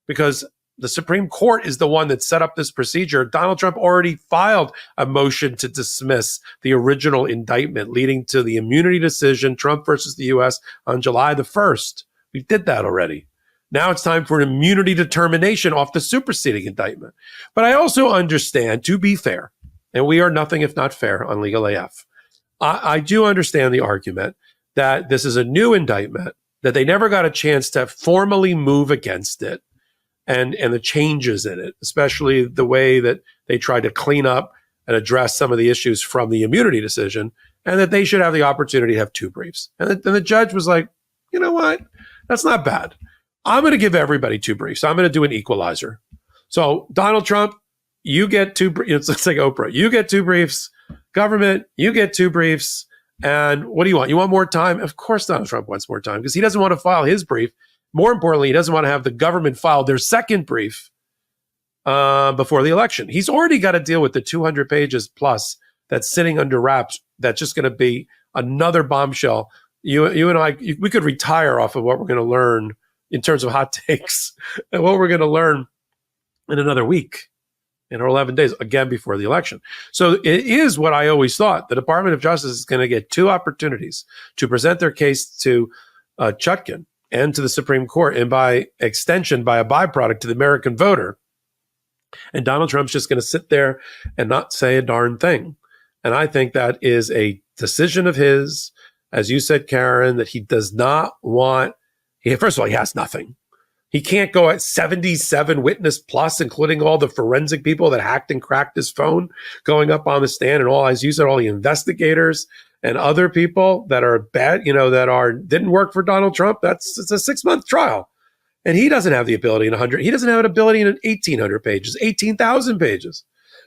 because the Supreme Court is the one that set up this procedure. Donald Trump already filed a motion to dismiss the original indictment leading to the immunity decision, Trump versus the U.S. on July the 1st. We did that already. Now it's time for an immunity determination off the superseding indictment. But I also understand, to be fair, and we are nothing if not fair on Legal AF, I do understand the argument that this is a new indictment, that they never got a chance to formally move against it, and the changes in it, especially the way that they tried to clean up and address some of the issues from the immunity decision, and that they should have the opportunity to have two briefs. And the judge was like, you know what? That's not bad. I'm going to give everybody two briefs. I'm going to do an equalizer. So Donald Trump, you get two briefs. It's like Oprah. You get two briefs. Government, you get two briefs. And what do you want? You want more time? Of course Donald Trump wants more time because he doesn't want to file his brief. More importantly, he doesn't want to have the government file their second brief before the election. He's already got to deal with the 200 pages plus that's sitting under wraps. That's just going to be another bombshell. You and I, we could retire off of what we're going to learn in terms of hot takes and what we're going to learn in another week, in 11 days, again before the election. So it is what I always thought. The Department of Justice is going to get two opportunities to present their case to Chutkan and to the Supreme Court, and by extension, by a byproduct, to the American voter. And Donald Trump's just going to sit there and not say a darn thing. And I think that is a decision of his, as you said, Karen, that he does not want. First of all, he has nothing. He can't go at 77 witness plus, including all the forensic people that hacked and cracked his phone, going up on the stand, and all, as you said, all the investigators and other people that are bad, didn't work for Donald Trump. It's a 6-month trial. And he doesn't have the ability in 100. He doesn't have an ability in 1,800 pages, 18,000 pages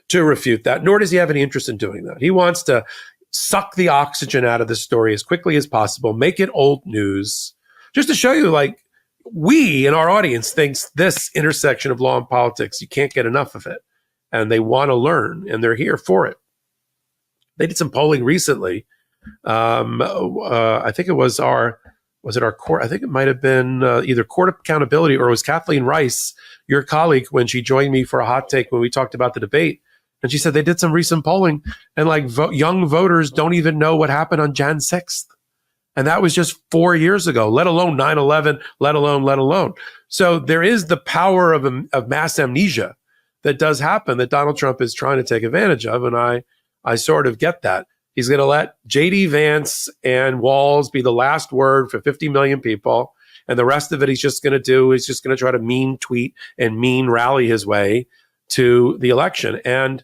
to refute that, nor does he have any interest in doing that. He wants to suck the oxygen out of the story as quickly as possible, make it old news, just to show you, like, we in our audience thinks this intersection of law and politics, you can't get enough of it. And they want to learn, and they're here for it. They did some polling recently. I think it was our court? I think it might have been either Court Accountability, or it was Kathleen Rice, your colleague, when she joined me for a hot take when we talked about the debate. And she said they did some recent polling, and young voters don't even know what happened on Jan 6th. And that was just 4 years ago, let alone 9/11, let alone. So there is the power of mass amnesia that does happen, that Donald Trump is trying to take advantage of. And I sort of get that. He's going to let J.D. Vance and Walz be the last word for 50 million people. And the rest of it, he's just going to try to mean tweet and mean rally his way to the election. And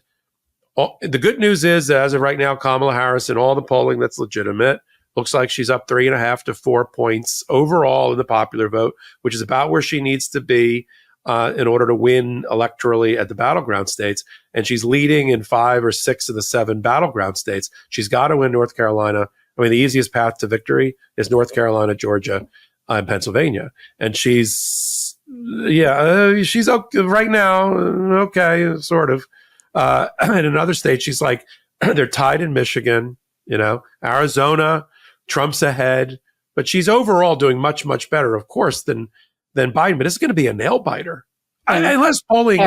the good news is that as of right now, Kamala Harris, in all the polling that's legitimate, looks like she's up 3.5 to 4 points overall in the popular vote, which is about where she needs to be in order to win electorally at the battleground states. And she's leading in 5 or 6 of the 7 battleground states. She's got to win North Carolina. I mean, the easiest path to victory is North Carolina, Georgia, and Pennsylvania. And she's okay right now. Okay, sort of. In another state, she's like, they're tied in Michigan, Arizona, Trump's ahead, but she's overall doing much, much better, of course, than Biden. But it's going to be a nail biter. Unless polling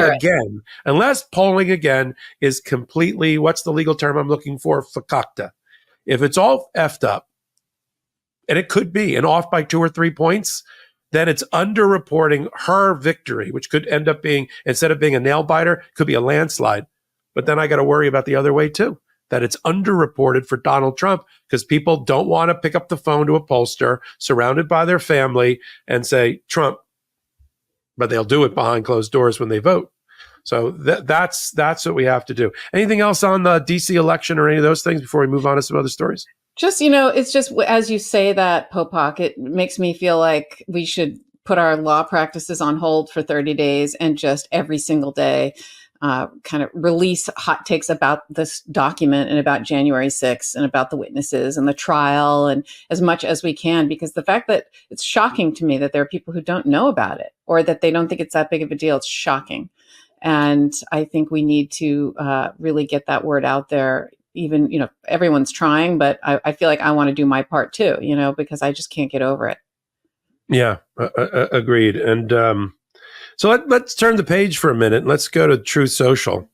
again is completely, what's the legal term I'm looking for? Fakakta. If it's all effed up, and it could be, and off by 2 or 3 points, then it's underreporting her victory, which could end up being, instead of being a nail biter, could be a landslide. But then I got to worry about the other way too, that it's underreported for Donald Trump because people don't want to pick up the phone to a pollster surrounded by their family and say, Trump, but they'll do it behind closed doors when they vote. So that's what we have to do. Anything else on the DC election or any of those things before we move on to some other stories? Just, it's just, as you say that, Popok, it makes me feel like we should put our law practices on hold for 30 days and just every single day kind of release hot takes about this document and about January 6th and about the witnesses and the trial and as much as we can, because the fact that it's shocking to me that there are people who don't know about it or that they don't think it's that big of a deal. It's shocking. And I think we need to really get that word out there. Even, everyone's trying, but I feel like I want to do my part too, because I just can't get over it. Yeah, agreed. And so let's turn the page for a minute. Let's go to Truth Social.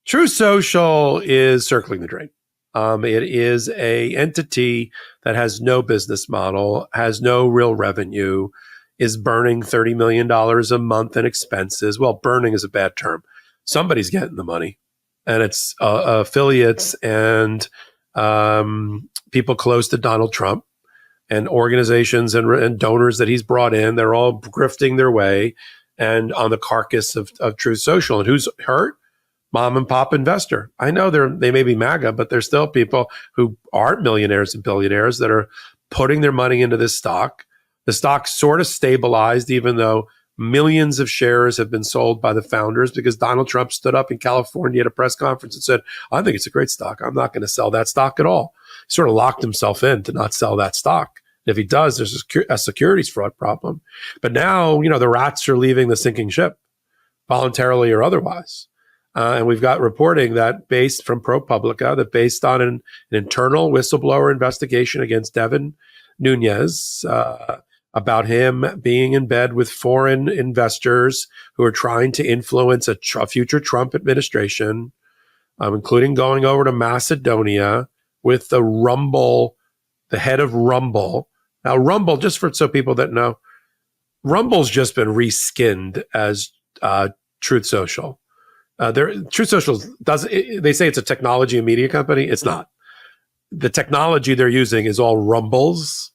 Truth Social is circling the drain. It is a entity that has no business model, has no real revenue, is burning $30 million a month in expenses. Well, burning is a bad term. Somebody's getting the money. And it's affiliates and people close to Donald Trump and organizations and donors that he's brought in. They're all grifting their way and on the carcass of Truth Social. And who's hurt? Mom and pop investor. I know they may be MAGA, but they're still people who aren't millionaires and billionaires that are putting their money into this stock. The stock sort of stabilized, even though millions of shares have been sold by the founders because Donald Trump stood up in California at a press conference and said, I think it's a great stock. I'm not going to sell that stock at all. He sort of locked himself in to not sell that stock. If he does, there's a securities fraud problem. But now, the rats are leaving the sinking ship, voluntarily or otherwise. And we've got reporting that based from ProPublica, that based on an internal whistleblower investigation against Devin Nunes, about him being in bed with foreign investors who are trying to influence a future Trump administration, including going over to Macedonia with the head of Rumble. Now, Rumble, just so people that know, Rumble's just been reskinned as Truth Social. Truth Social they say it's a technology and media company. It's not. The technology they're using is all Rumbles.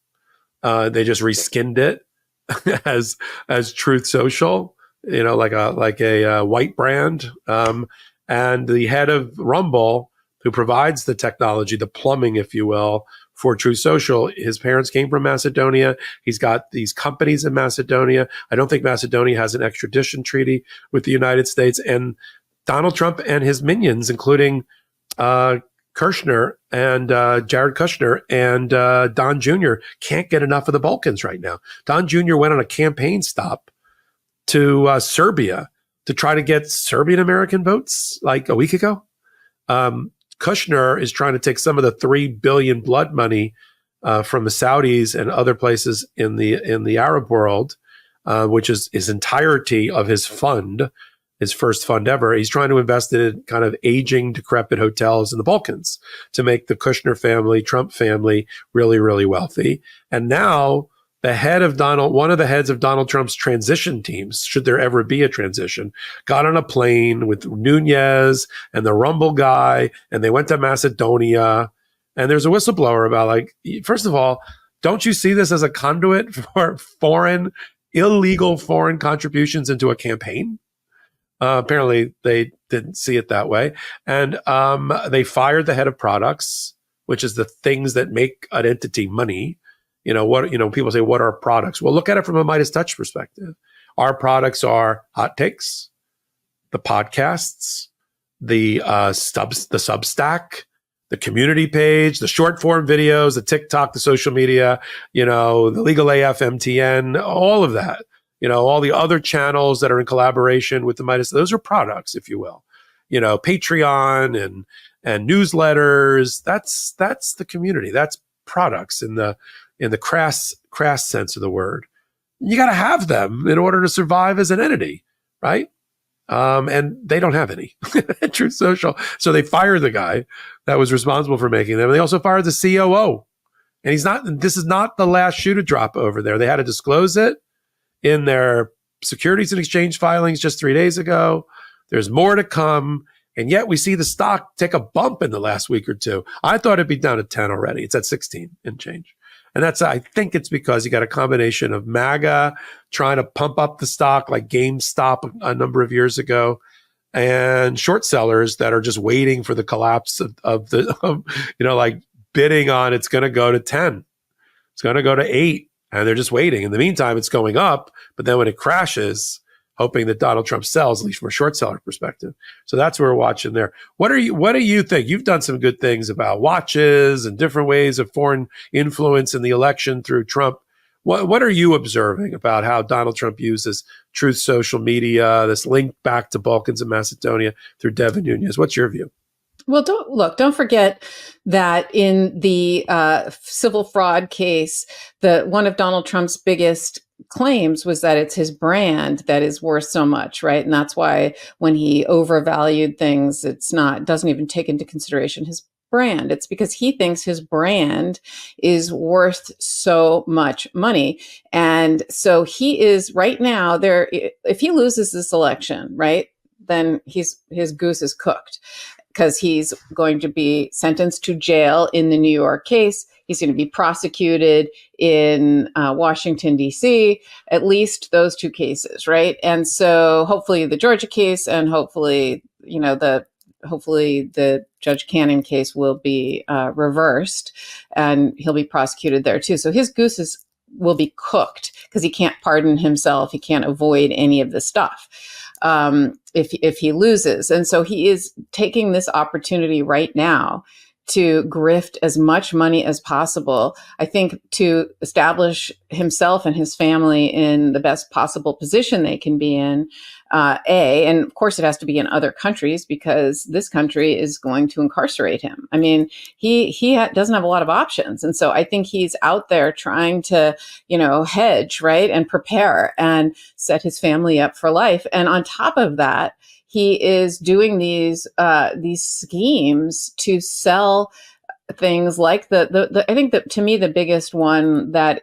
They just reskinned it as Truth Social, like a white brand. And the head of Rumble, who provides the technology, the plumbing, if you will, for Truth Social, his parents came from Macedonia. He's got these companies in Macedonia. I don't think Macedonia has an extradition treaty with the United States. And Donald Trump and his minions, including Kushner and Jared Kushner and Don Jr. can't get enough of the Balkans right now. Don Jr. went on a campaign stop to Serbia to try to get Serbian American votes like a week ago. Kushner is trying to take some of the $3 billion blood money from the Saudis and other places in the Arab world, which is his entirety of his fund, his first fund ever. He's trying to invest in kind of aging, decrepit hotels in the Balkans to make the Kushner family, Trump family, really, really wealthy. And now one of the heads of Donald Trump's transition teams, should there ever be a transition, got on a plane with Nunez and the Rumble guy, and they went to Macedonia. And there's a whistleblower about, like, first of all, don't you see this as a conduit for illegal foreign contributions into a campaign? Apparently, they didn't see it that way. And they fired the head of products, which is the things that make an entity money. People say, what are products? Well, look at it from a Midas Touch perspective. Our products are hot takes, the podcasts, the Substack, the community page, the short form videos, the TikTok, the social media, the Legal AF, MTN, all of that, all the other channels that are in collaboration with the Midas. Those are products, if you will, Patreon and newsletters. That's the community. That's products in the crass sense of the word. You got to have them in order to survive as an entity, right? And they don't have any. Truth Social. So they fired the guy that was responsible for making them. And they also fired the COO. And this is not the last shoe to drop over there. They had to disclose it in their Securities and Exchange filings just 3 days ago. There's more to come. And yet we see the stock take a bump in the last week or two. I thought it'd be down to 10 already. It's at 16 and change. And I think it's because you got a combination of MAGA trying to pump up the stock like GameStop a number of years ago, and short sellers that are just waiting for the collapse like bidding on it's going to go to 10. It's going to go to 8. And they're just waiting. In the meantime, it's going up. But then when it crashes, hoping that Donald Trump sells, at least from a short seller perspective. So that's what we're watching there. What do you think? You've done some good things about watches and different ways of foreign influence in the election through Trump. What are you observing about how Donald Trump uses Truth Social media, this link back to Balkans and Macedonia through Devin Nunes? What's your view? Well, don't forget that in the civil fraud case, one of Donald Trump's biggest claims was that it's his brand that is worth so much, right? And that's why when he overvalued things, doesn't even take into consideration his brand. It's because he thinks his brand is worth so much money. And so he is right now there. If he loses this election, right, then his goose is cooked, because he's going to be sentenced to jail in the New York case. He's going to be prosecuted in Washington, D.C., at least those two cases, right? And so hopefully the Georgia case and hopefully the Judge Cannon case will be reversed, and he'll be prosecuted there too. So his goose will be cooked because he can't pardon himself. He can't avoid any of the stuff if he loses. And so he is taking this opportunity right now to grift as much money as possible, I think, to establish himself and his family in the best possible position they can be in. And of course, it has to be in other countries because this country is going to incarcerate him. I mean, he doesn't have a lot of options. And so I think he's out there trying to, hedge, right, and prepare and set his family up for life. And on top of that, he is doing these schemes to sell things like the I think that, to me, the biggest one that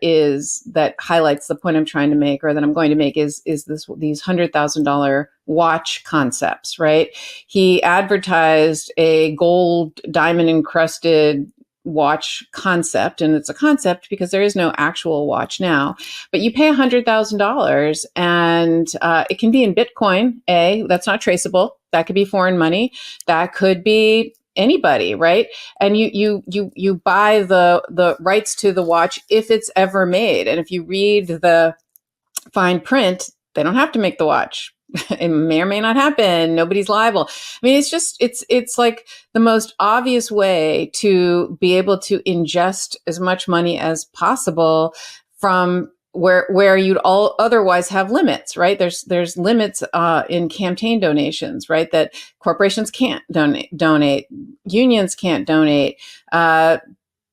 highlights the point I'm trying to make, or that I'm going to make, is these $100,000 watch concepts, right? He advertised a gold diamond encrusted watch concept, and it's a concept because there is no actual watch now, but you pay $100,000 and it can be in Bitcoin. That's not traceable. That could be foreign money. That could be anybody, right? And you buy the rights to the watch if it's ever made. And if you read the fine print, they don't have to make the watch. It may or may not happen. Nobody's liable. I mean, it's like the most obvious way to be able to ingest as much money as possible from where you'd all otherwise have limits, right? There's limits in campaign donations, right? That corporations can't donate, unions can't donate,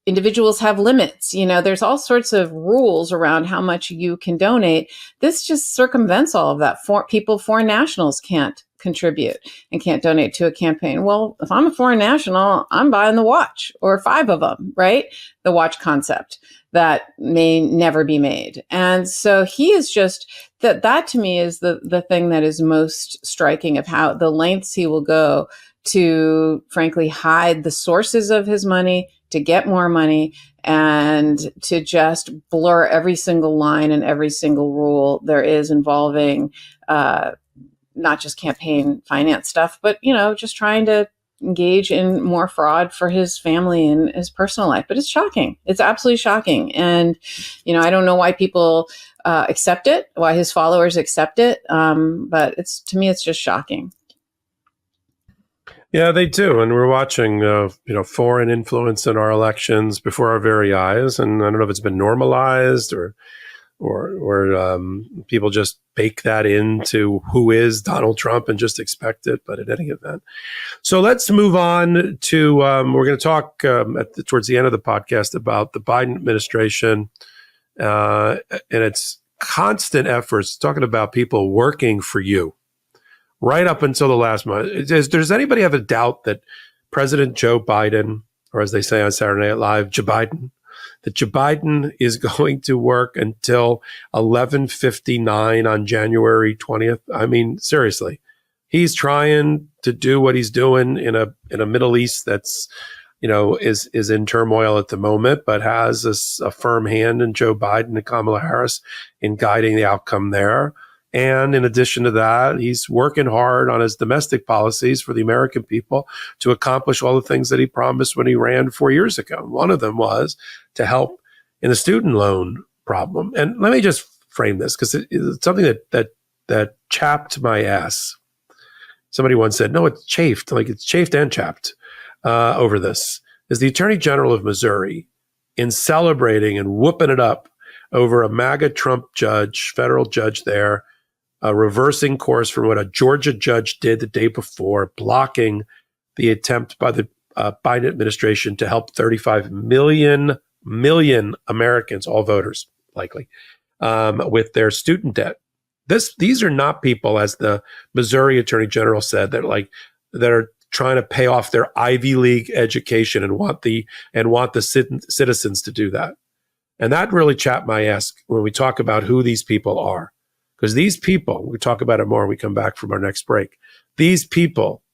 individuals have limits. There's all sorts of rules around how much you can donate. This just circumvents all of that. Foreign nationals can't contribute and can't donate to a campaign. Well, if I'm a foreign national, I'm buying the watch, or 5 of them, right? The watch concept. that may never be made. And so he is just that to me is the thing that is most striking of how the lengths he will go to frankly hide the sources of his money, to get more money, and to just blur every single line and every single rule there is involving not just campaign finance stuff, but, just trying to engage in more fraud for his family and his personal life. But it's shocking. It's absolutely shocking. And, I don't know why people accept it, why his followers accept it. But to me, it's just shocking. Yeah, they do. And we're watching, foreign influence in our elections before our very eyes. And I don't know if it's been normalized or people just bake that into who is Donald Trump and just expect it. But in any event, so let's move on to we're going to talk towards the end of the podcast about the Biden administration and its constant efforts, talking about people working for you right up until the last month. Does anybody have a doubt that President Joe Biden, or as they say on Saturday Night Live, Joe Biden, that Joe Biden is going to work until 11:59 on January 20th? I mean, seriously, he's trying to do what he's doing in a Middle East that's, is in turmoil at the moment, but has a firm hand in Joe Biden and Kamala Harris in guiding the outcome there. And in addition to that, he's working hard on his domestic policies for the American people to accomplish all the things that he promised when he ran 4 years ago. One of them was to help in the student loan problem. And let me just frame this, because it's something that chapped my ass. Somebody once said, no, it's chafed, like it's chafed and chapped over this. Is the Attorney General of Missouri, in celebrating and whooping it up over a MAGA Trump judge, federal judge there, reversing course from what a Georgia judge did the day before, blocking the attempt by the Biden administration to help 35 million Americans, all voters likely, with their student debt. These are not people, as the Missouri Attorney General said, that are trying to pay off their Ivy League education and want the citizens to do that. And that really chapped my ass when we talk about who these people are. Because these people, we talk about it more when we come back from our next break. These people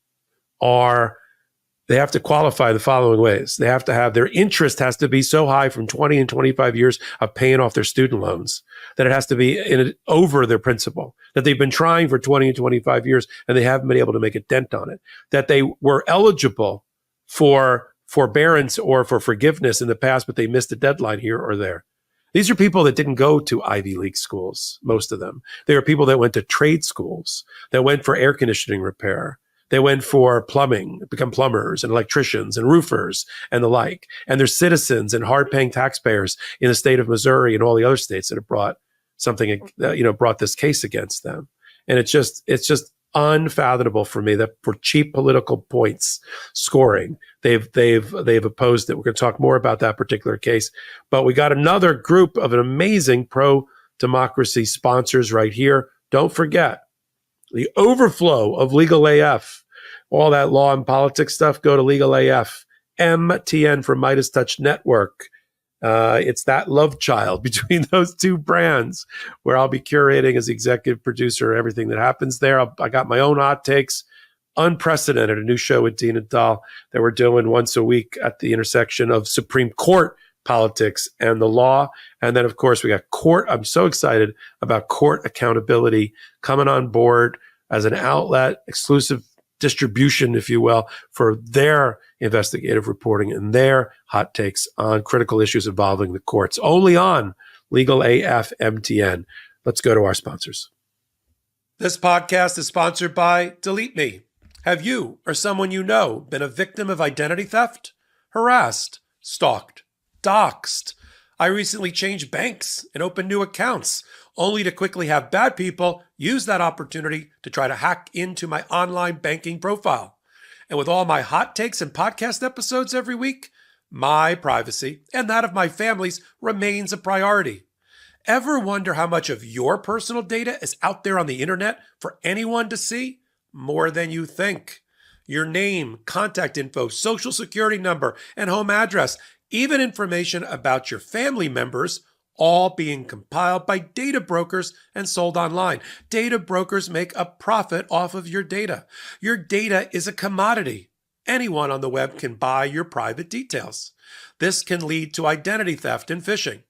they have to qualify the following ways. They have to have, their interest has to be so high from 20 and 25 years of paying off their student loans that it has to be over their principal, that they've been trying for 20 and 25 years and they haven't been able to make a dent on it, that they were eligible for forbearance or for forgiveness in the past, but they missed a deadline here or there. These are people that didn't go to Ivy League schools, most of them. They are people that went to trade schools, that went for air conditioning repair. They went for plumbing, become plumbers and electricians and roofers and the like. And they're citizens and hard-paying taxpayers in the state of Missouri and all the other states that have brought this case against them. And it's just unfathomable for me that for cheap political points scoring, they've opposed it. We're going to talk more about that particular case, but we got another group of an amazing pro-democracy sponsors right here. Don't forget the overflow of Legal AF, all that law and politics stuff. Go to Legal AF, MTN for Midas Touch Network. It's that love child between those two brands where I'll be curating as executive producer everything that happens there. I got my own hot takes, unprecedented, a new show with Dean and Dahl that we're doing once a week at the intersection of Supreme Court politics and the law. And then, of course, we got court. I'm so excited about court accountability coming on board as an outlet, exclusive distribution, if you will, for their investigative reporting and their hot takes on critical issues involving the courts. Only on Legal AF MTN. Let's go to our sponsors. This podcast is sponsored by Delete Me. Have you or someone you know been a victim of identity theft, harassed, stalked, doxxed? I recently changed banks and opened new accounts, only to quickly have bad people use that opportunity to try to hack into my online banking profile. And with all my hot takes and podcast episodes every week, my privacy and that of my family's remains a priority. Ever wonder how much of your personal data is out there on the internet for anyone to see? More than you think. Your name, contact info, social security number, and home address even information about your family members, all being compiled by data brokers and sold online. Data brokers make a profit off of your data. Your data is a commodity. Anyone on the web can buy your private details. This can lead to identity theft and phishing.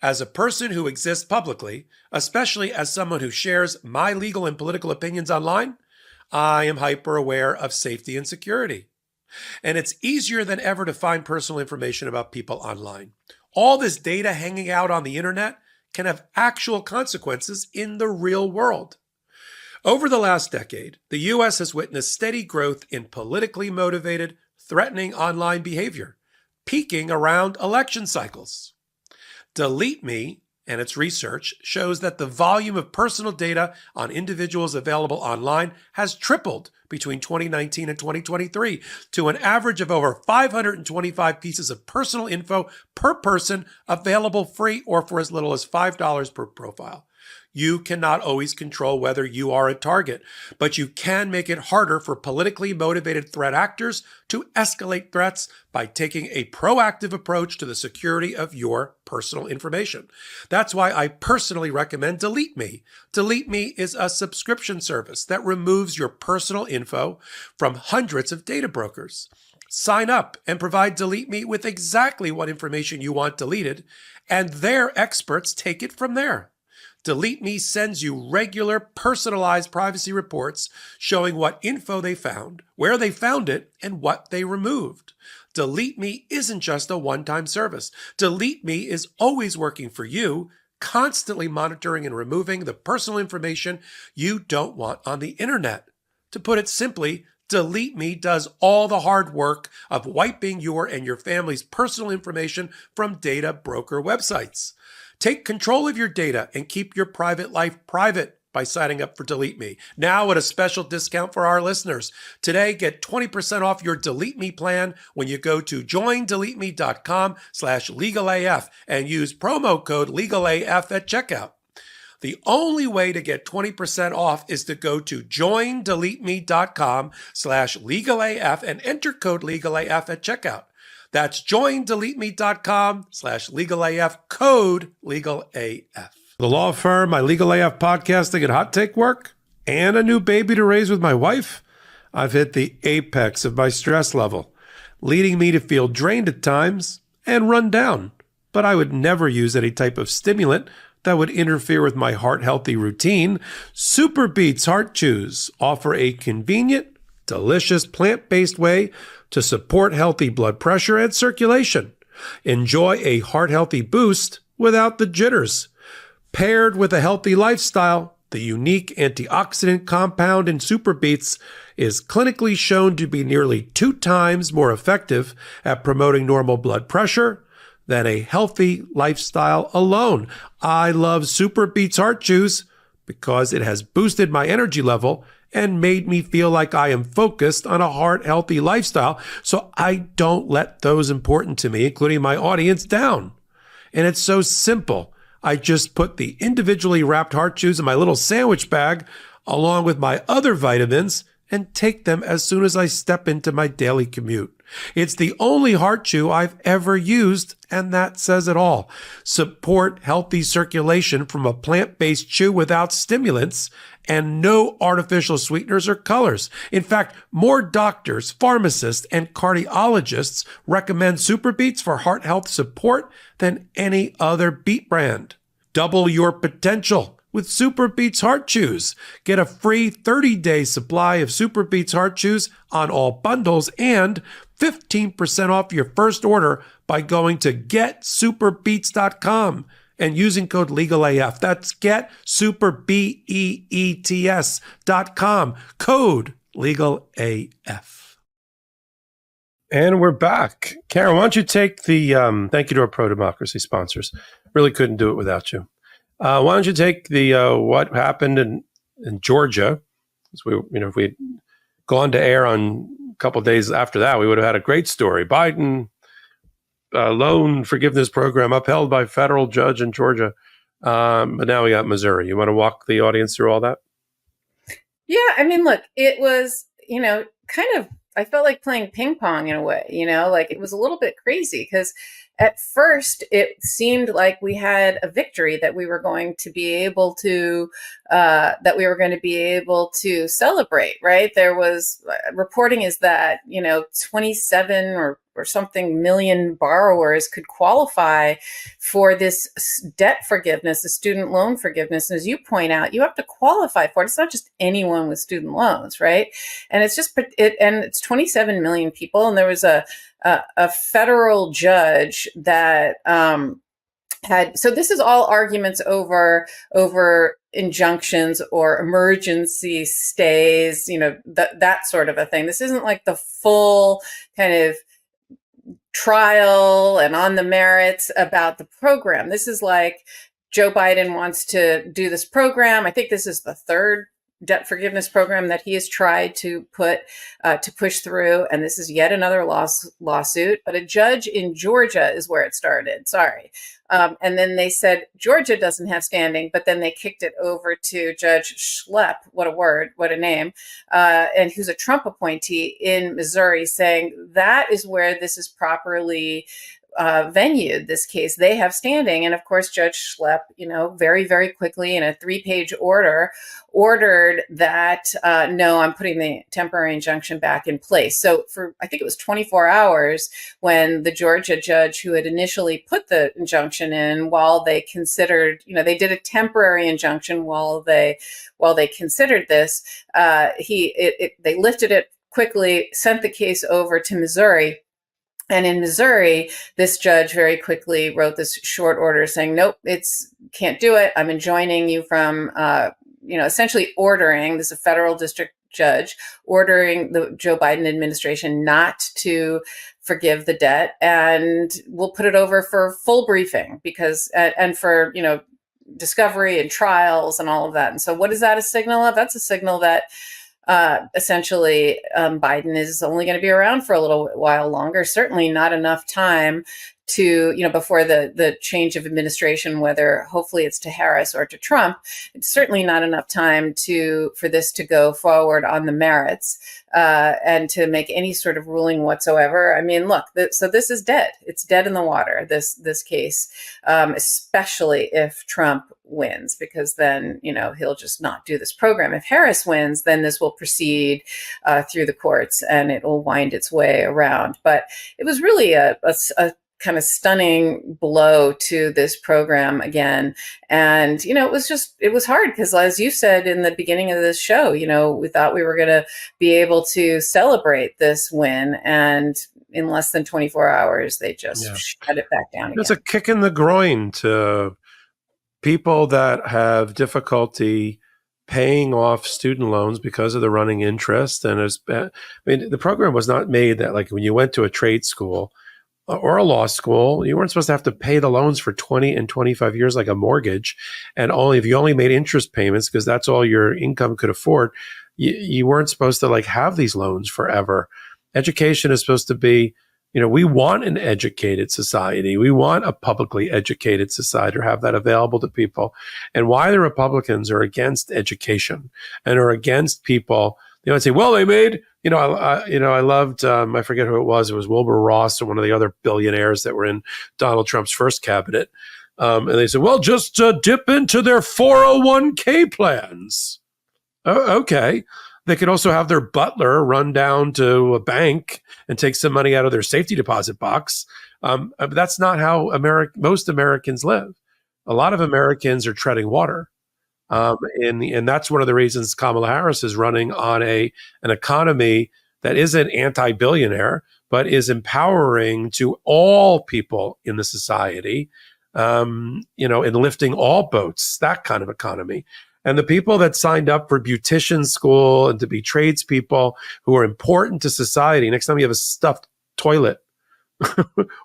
As a person who exists publicly, especially as someone who shares my legal and political opinions online, I am hyper aware of safety and security. And it's easier than ever to find personal information about people online. All this data hanging out on the internet can have actual consequences in the real world. Over the last decade, the U.S. has witnessed steady growth in politically motivated, threatening online behavior, peaking around election cycles. Delete Me and its research shows that the volume of personal data on individuals available online has tripled between 2019 and 2023 to an average of over 525 pieces of personal info per person available free or for as little as $5 per profile. You cannot always control whether you are a target, but you can make it harder for politically motivated threat actors to escalate threats by taking a proactive approach to the security of your personal information. That's why I personally recommend Delete Me. Delete Me is a subscription service that removes your personal info from hundreds of data brokers. Sign up and provide Delete Me with exactly what information you want deleted, and their experts take it from there. Delete Me sends you regular personalized privacy reports showing what info they found, where they found it, and what they removed. Delete Me isn't just a one-time service. Delete Me is always working for you, constantly monitoring and removing the personal information you don't want on the internet. To put it simply, Delete Me does all the hard work of wiping your and your family's personal information from data broker websites. Take control of your data and keep your private life private by signing up for Delete Me. Now at a special discount for our listeners. Today, get 20% off your Delete Me plan when you go to joindeleteme.com/legalaf and use promo code LegalAF at checkout. The only way to get 20% off is to go to joindeleteme.com/legalAF and enter code LegalAF at checkout. That's joindeleteme.com/legalAF, code LegalAF. The law firm, my Legal AF podcasting and hot take work, and a new baby to raise with my wife, I've hit the apex of my stress level, leading me to feel drained at times and run down. But I would never use any type of stimulant that would interfere with my heart-healthy routine. Super Beets Heart Chews offer a convenient, delicious plant-based way to support healthy blood pressure and circulation. Enjoy a heart-healthy boost without the jitters. Paired with a healthy lifestyle, the unique antioxidant compound in Super Beets is clinically shown to be nearly 2 times more effective at promoting normal blood pressure than a healthy lifestyle alone. I love Super Beets Heart Chews because it has boosted my energy level and made me feel like I am focused on a heart-healthy lifestyle, so I don't let those important to me, including my audience, down. And it's so simple. I just put the individually wrapped heart chews in my little sandwich bag, along with my other vitamins, and take them as soon as I step into my daily commute. It's the only heart chew I've ever used, and that says it all. Support healthy circulation from a plant-based chew without stimulants and no artificial sweeteners or colors. In fact, more doctors, pharmacists, and cardiologists recommend Super Beets for heart health support than any other beet brand. Double your potential with Super Beets Heart Chews. Get a free 30-day supply of Super Beets Heart Chews on all bundles and 15% off your first order by going to getsuperbeets.com and using code LegalAF. That's getsuperbeets.com, code LegalAF. And we're back. Karen, why don't you take the, thank you to our pro-democracy sponsors. Really couldn't do it without you. Why don't you take the what happened in Georgia? Because if we'd gone to air on a couple of days after that, we would have had a great story. Biden loan forgiveness program upheld by federal judge in Georgia, but now we got Missouri. You want to walk the audience through all that? Yeah, I mean, look, it was kind of I felt like playing ping pong in a way, like it was a little bit crazy because at first it seemed like we had a victory that we were going to be able to celebrate, right? There was reporting is that 27 or something million borrowers could qualify for this debt forgiveness, the student loan forgiveness. And as you point out, you have to qualify for it. It's not just anyone with student loans, right? And it's 27 million people. And there was a federal judge that so this is all arguments over injunctions or emergency stays, that sort of a thing. This isn't like the full kind of trial and on the merits about the program. This is like Joe Biden wants to do this program. I think this is the third debt forgiveness program that he has tried to push through, and this is yet another lawsuit. But a judge in Georgia is where it started. Sorry. And then they said Georgia doesn't have standing, but then they kicked it over to Judge Schlepp. What a word, what a name. And who's a Trump appointee in Missouri, saying that is where this is properly venued, this case. They have standing. And of course, Judge Schlepp, very, very quickly in a 3-page order, ordered that, no, I'm putting the temporary injunction back in place. So for, I think it was 24 hours when the Georgia judge who had initially put the injunction in, while they considered, they did a temporary injunction while they considered this, they lifted it quickly, sent the case over to Missouri. And in Missouri, this judge very quickly wrote this short order saying, nope, can't do it. I'm enjoining you from, essentially ordering, this is a federal district judge, ordering the Joe Biden administration not to forgive the debt. And we'll put it over for full briefing and for, discovery and trials and all of that. And so what is that a signal of? That's a signal that essentially, Biden is only going to be around for a little while longer. Certainly not enough time to, before the change of administration, whether hopefully it's to Harris or to Trump. It's certainly not enough time for this to go forward on the merits and to make any sort of ruling whatsoever. I mean, look, so this is dead. It's dead in the water, this case, especially if Trump wins, because then, he'll just not do this program. If Harris wins, then this will proceed through the courts and it will wind its way around. But it was really a kind of stunning blow to this program again. And, it was hard because, as you said in the beginning of this show, we thought we were going to be able to celebrate this win. And in less than 24 hours, they just shut it back down again. It's a kick in the groin to people that have difficulty paying off student loans because of the running interest. And the program was not made that, like, when you went to a trade school or a law school, you weren't supposed to have to pay the loans for 20 and 25 years like a mortgage. And if you only made interest payments because that's all your income could afford, you weren't supposed to have these loans forever. Education is supposed to be, we want an educated society. We want a publicly educated society, or have that available to people. And why the Republicans are against education and are against people, I'd say, well, they made, I loved, I forget who it was. It was Wilbur Ross or one of the other billionaires that were in Donald Trump's first cabinet. And they said, well, just dip into their 401k plans. Oh, okay. They could also have their butler run down to a bank and take some money out of their safety deposit box. But that's not how most Americans live. A lot of Americans are treading water. And that's one of the reasons Kamala Harris is running on an economy that isn't anti-billionaire, but is empowering to all people in the society, and lifting all boats, that kind of economy. And the people that signed up for beautician school and to be tradespeople who are important to society, next time you have a stuffed toilet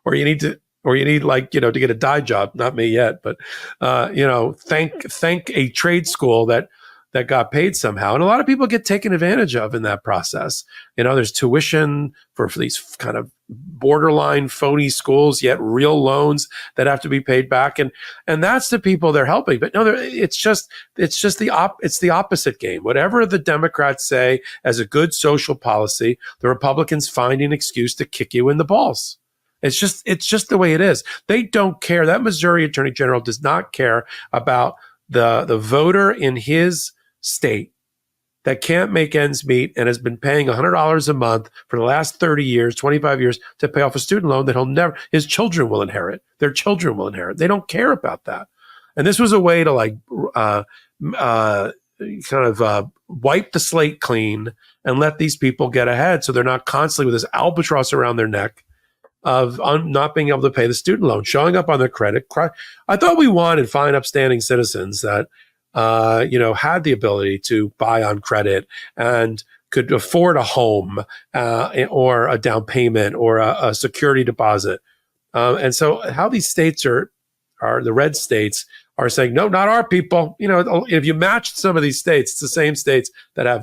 or you need to get a dye job, not me yet, but, thank a trade school that that got paid somehow. And a lot of people get taken advantage of in that process. There's tuition for these kind of borderline phony schools, yet real loans that have to be paid back. And that's the people they're helping. But no, it's the opposite game. Whatever the Democrats say as a good social policy, the Republicans find an excuse to kick you in the balls. It's just the way it is. They don't care. That Missouri Attorney General does not care about the voter in his state that can't make ends meet and has been paying $100 a month for the last 30 years, 25 years to pay off a student loan that his children will inherit. Their children will inherit. They don't care about that. And this was a way to wipe the slate clean and let these people get ahead so they're not constantly with this albatross around their neck of not being able to pay the student loan, showing up on their credit. I thought we wanted fine, upstanding citizens that had the ability to buy on credit and could afford a home or a down payment or a security deposit. And so how these states are the red states are saying, no, not our people. If you match some of these states, it's the same states that have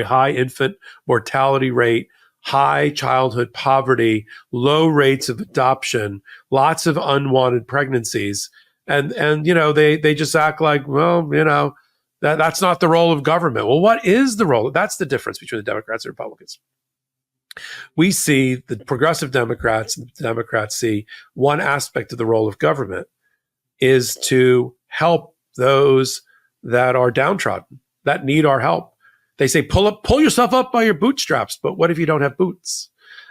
high infant mortality rate, high childhood poverty, low rates of adoption, lots of unwanted pregnancies. And they just act like, well, that's not the role of government. Well, what is the role? That's the difference between the Democrats and Republicans. We see the progressive Democrats and the Democrats see one aspect of the role of government is to help those that are downtrodden, that need our help. They say, pull yourself up by your bootstraps. But what if you don't have boots?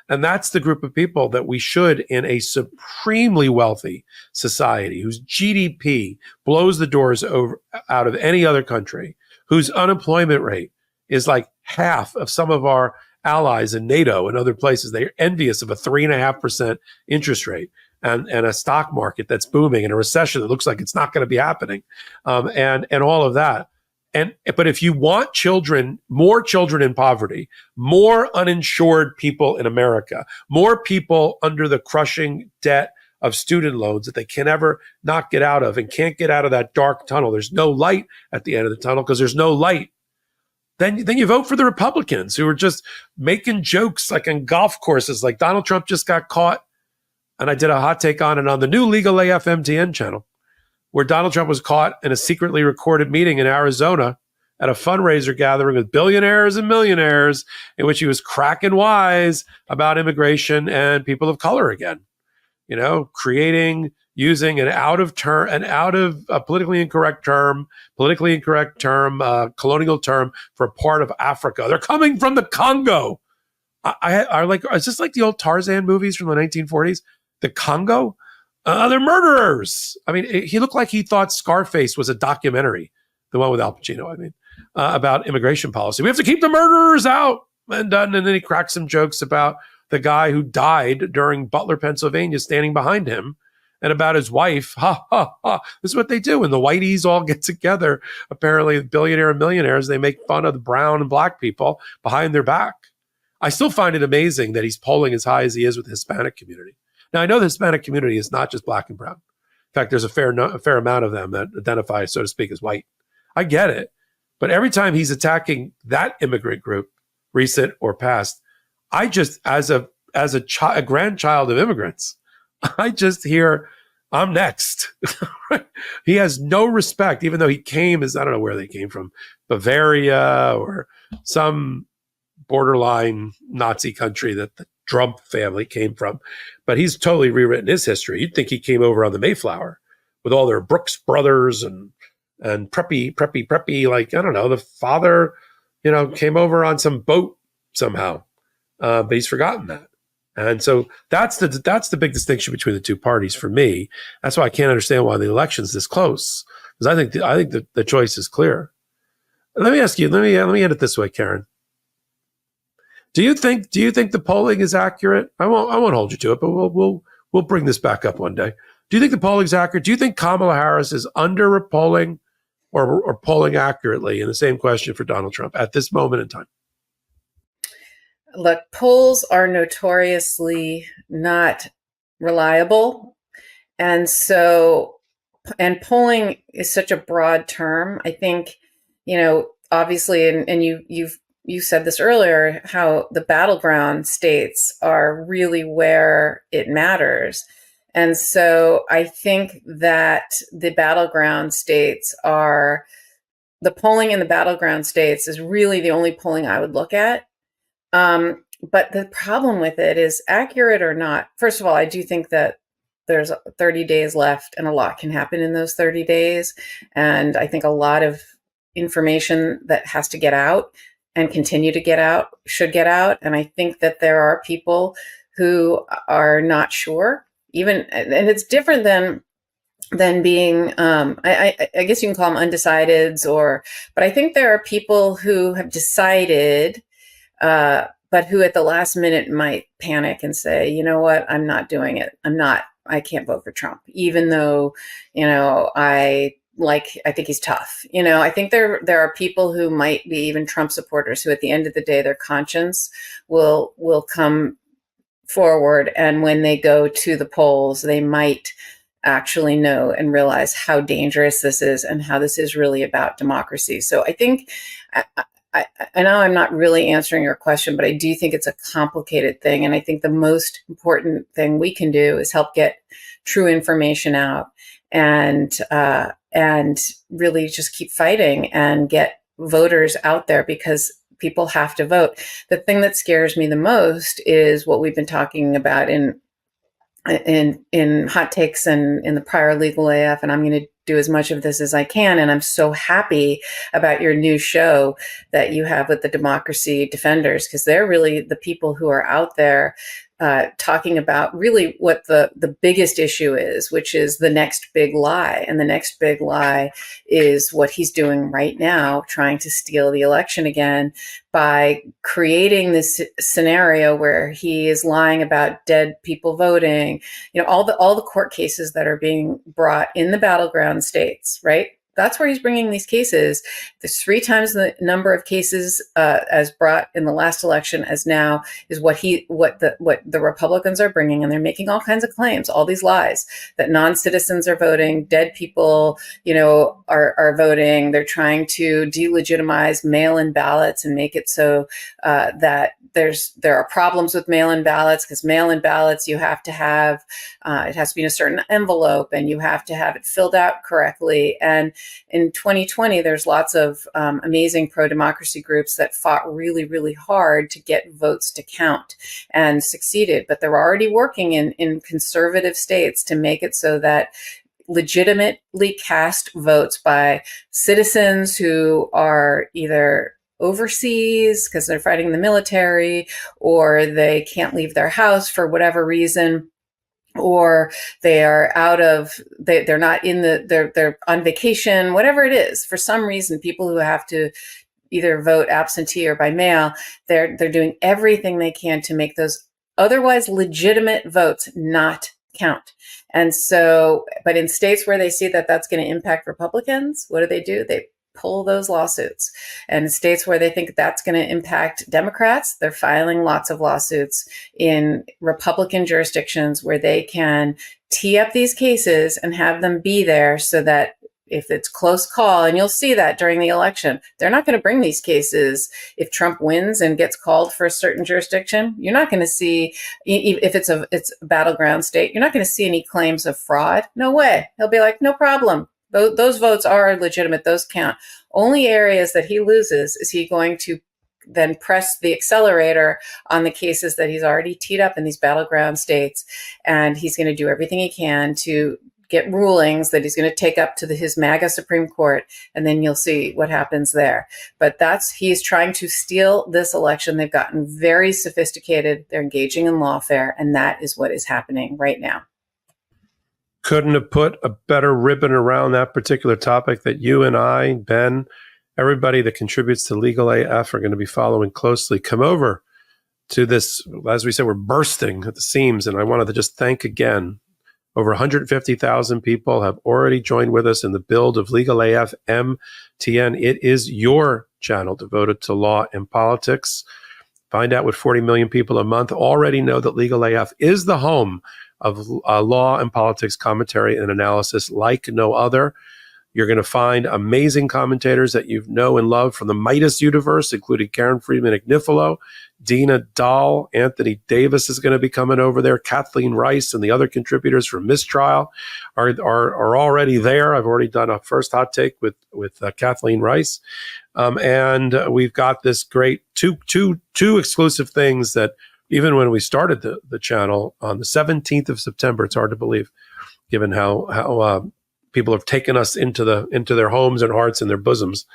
And that's the group of people that we should, in a supremely wealthy society whose GDP blows the doors out of any other country, whose unemployment rate is like half of some of our allies in NATO and other places. They're envious of a 3.5% interest rate and a stock market that's booming and a recession that looks like it's not going to be happening, and all of that. But if you want more children in poverty, more uninsured people in America, more people under the crushing debt of student loans that they can never not get out of and can't get out of that dark tunnel. There's no light at the end of the tunnel because there's no light. Then you vote for the Republicans who are just making jokes like on golf courses, like Donald Trump just got caught. And I did a hot take on it on the new Legal AF MTN channel, where Donald Trump was caught in a secretly recorded meeting in Arizona at a fundraiser gathering with billionaires and millionaires in which he was cracking wise about immigration and people of color again, using an out of politically incorrect term, colonial term for a part of Africa. They're coming from the Congo. Is this like the old Tarzan movies from the 1940s? The Congo? They're murderers. I mean, he looked like he thought Scarface was a documentary, the one with Al Pacino, about immigration policy. We have to keep the murderers out. And then he cracks some jokes about the guy who died during Butler, Pennsylvania, standing behind him, and about his wife. Ha, ha, ha. This is what they do. When the whiteys all get together, apparently billionaire and millionaires, they make fun of the brown and black people behind their back. I still find it amazing that he's polling as high as he is with the Hispanic community. Now, I know the Hispanic community is not just black and brown. In fact, there's a fair amount of them that identify, so to speak, as white. I get it. But every time he's attacking that immigrant group, recent or past, I just, as a grandchild of immigrants, I just hear, I'm next. He has no respect, even though he came I don't know where they came from, Bavaria or some borderline Nazi country that the Trump family came from. But he's totally rewritten his history. You'd think he came over on the Mayflower with all their Brooks brothers and preppy, like, I don't know, the father, came over on some boat somehow. But he's forgotten that. And so that's the big distinction between the two parties for me. That's why I can't understand why the election's this close. Because I think the choice is clear. Let me ask you, let me end it this way, Karen. Do you think the polling is accurate? I won't hold you to it, but we'll bring this back up one day. Do you think the polling is accurate? Do you think Kamala Harris is under polling or polling accurately in the same question for Donald Trump at this moment in time? Look, polls are notoriously not reliable. And so and polling is such a broad term. I think, obviously, and you said this earlier, how the battleground states are really where it matters. And so I think that the polling in the battleground states is really the only polling I would look at. But the problem with it is, accurate or not, first of all, I do think that there's 30 days left and a lot can happen in those 30 days. And I think a lot of information that has to get out and continue to get out should get out. And I think that there are people who are not sure, and it's different than being, I guess you can call them undecideds, but I think there are people who have decided, but who at the last minute might panic and say, you know what, I'm not doing it. I can't vote for Trump, even though, I think he's tough. I think there are people who might be even Trump supporters who at the end of the day, their conscience will come forward. And when they go to the polls, they might actually know and realize how dangerous this is and how this is really about democracy. So I think, I know I'm not really answering your question, but I do think it's a complicated thing. And I think the most important thing we can do is help get true information out and really just keep fighting and get voters out there, because people have to vote. The thing that scares me the most is what we've been talking about in hot takes and in the prior Legal AF, and I'm going to do as much of this as I can. And I'm so happy about your new show that you have with the Democracy Defenders, because they're really the people who are out there talking about really what the biggest issue is, which is the next big lie. And the next big lie is what he's doing right now, trying to steal the election again by creating this scenario where he is lying about dead people voting, all the court cases that are being brought in the battleground states, right? That's where he's bringing these cases. There's 3 times the number of cases as brought in the last election as now is what the Republicans are bringing, and they're making all kinds of claims, all these lies that non-citizens are voting, dead people, are voting. They're trying to delegitimize mail-in ballots and make it so that there are problems with mail-in ballots, because mail-in ballots you have to have it has to be in a certain envelope, and you have to have it filled out correctly. And in 2020, there's lots of amazing pro-democracy groups that fought really, really hard to get votes to count and succeeded. But they're already working in conservative states to make it so that legitimately cast votes by citizens who are either overseas because they're fighting the military, or they can't leave their house for whatever reason, or they are they're not they're on vacation, whatever it is. For some reason, people who have to either vote absentee or by mail, they're doing everything they can to make those otherwise legitimate votes not count. And so, but in states where they see that that's going to impact Republicans, what do? They pull those lawsuits. And in states where they think that's going to impact Democrats, they're filing lots of lawsuits in Republican jurisdictions where they can tee up these cases and have them be there so that if it's close call, and you'll see that during the election, they're not going to bring these cases. If Trump wins and gets called for a certain jurisdiction, you're not going to see, if it's a battleground state, you're not going to see any claims of fraud. No way. He'll be like, no problem. Those votes are legitimate. Those count. Only areas that he loses is he going to then press the accelerator on the cases that he's already teed up in these battleground states. And he's going to do everything he can to get rulings that he's going to take up to his MAGA Supreme Court. And then you'll see what happens there. But he's trying to steal this election. They've gotten very sophisticated. They're engaging in lawfare. And that is what is happening right now. Couldn't have put a better ribbon around that particular topic that you and I, Ben, everybody that contributes to Legal AF are going to be following closely. Come over to this. As we said, we're bursting at the seams. And I wanted to just thank again. Over 150,000 people have already joined with us in the build of Legal AF MTN. It is your channel devoted to law and politics. Find out what 40 million people a month already know, that Legal AF is the home of law and politics commentary and analysis like no other. You're going to find amazing commentators that you know and love from the Midas universe, including Karen Friedman, Agnifilo, Dina Dahl, Anthony Davis is going to be coming over there. Kathleen Rice and the other contributors from Mistrial are already there. I've already done a first hot take with Kathleen Rice. And we've got this great two exclusive things that even when we started the channel on the 17th of September, it's hard to believe, given how people have taken us into their homes and hearts and their bosoms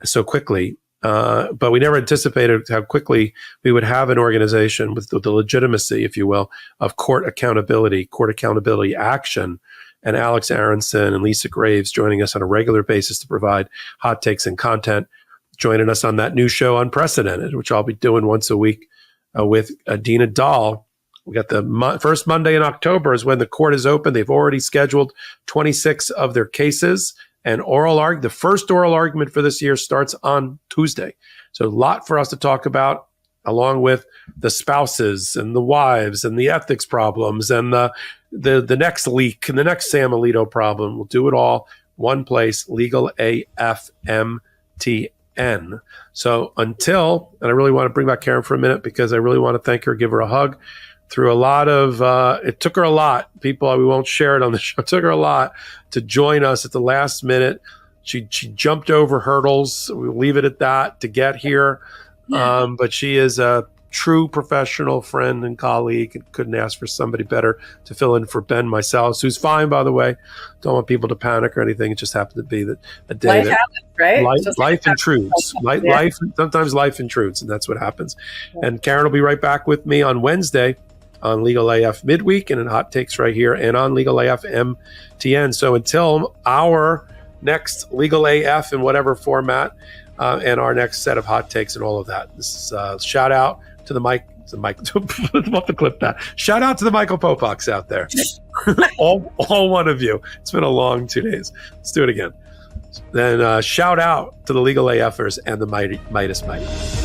so quickly. But we never anticipated how quickly we would have an organization with the legitimacy, if you will, of court accountability action, and Alex Aronson and Lisa Graves joining us on a regular basis to provide hot takes and content, joining us on that new show Unprecedented, which I'll be doing once a week with Dina Dahl. We got the first Monday in October is when the court is open. They've already scheduled 26 of their cases. And the first oral argument for this year starts on Tuesday. So a lot for us to talk about, along with the spouses and the wives and the ethics problems and the next leak and the next Sam Alito problem. We'll do it all one place, Legal AF MTN. So and I really want to bring back Karen for a minute because I really want to thank her, give her a hug. Through a lot of, it took her a lot, people, we won't share it on the show, it took her a lot to join us at the last minute. She jumped over hurdles, we'll leave it at that, to get here. But she is a true professional friend and colleague, and couldn't ask for somebody better to fill in for Ben Meiselas, who's fine, by the way. Don't want people to panic or anything. It just happened to be that a day life that happens, right? Life intrudes. Sometimes life intrudes, and that's what happens. And Karen will be right back with me on Wednesday on Legal AF Midweek and in Hot Takes right here and on Legal AF MTN. So until our next Legal AF in whatever format and our next set of hot takes and all of that. This is shout out to the Mike. I'll have to clip that. Shout out to the Michael Popoks out there. all one of you. It's been a long 2 days. Let's do it again. Then shout out to the Legal AFers and the Midas Mighty.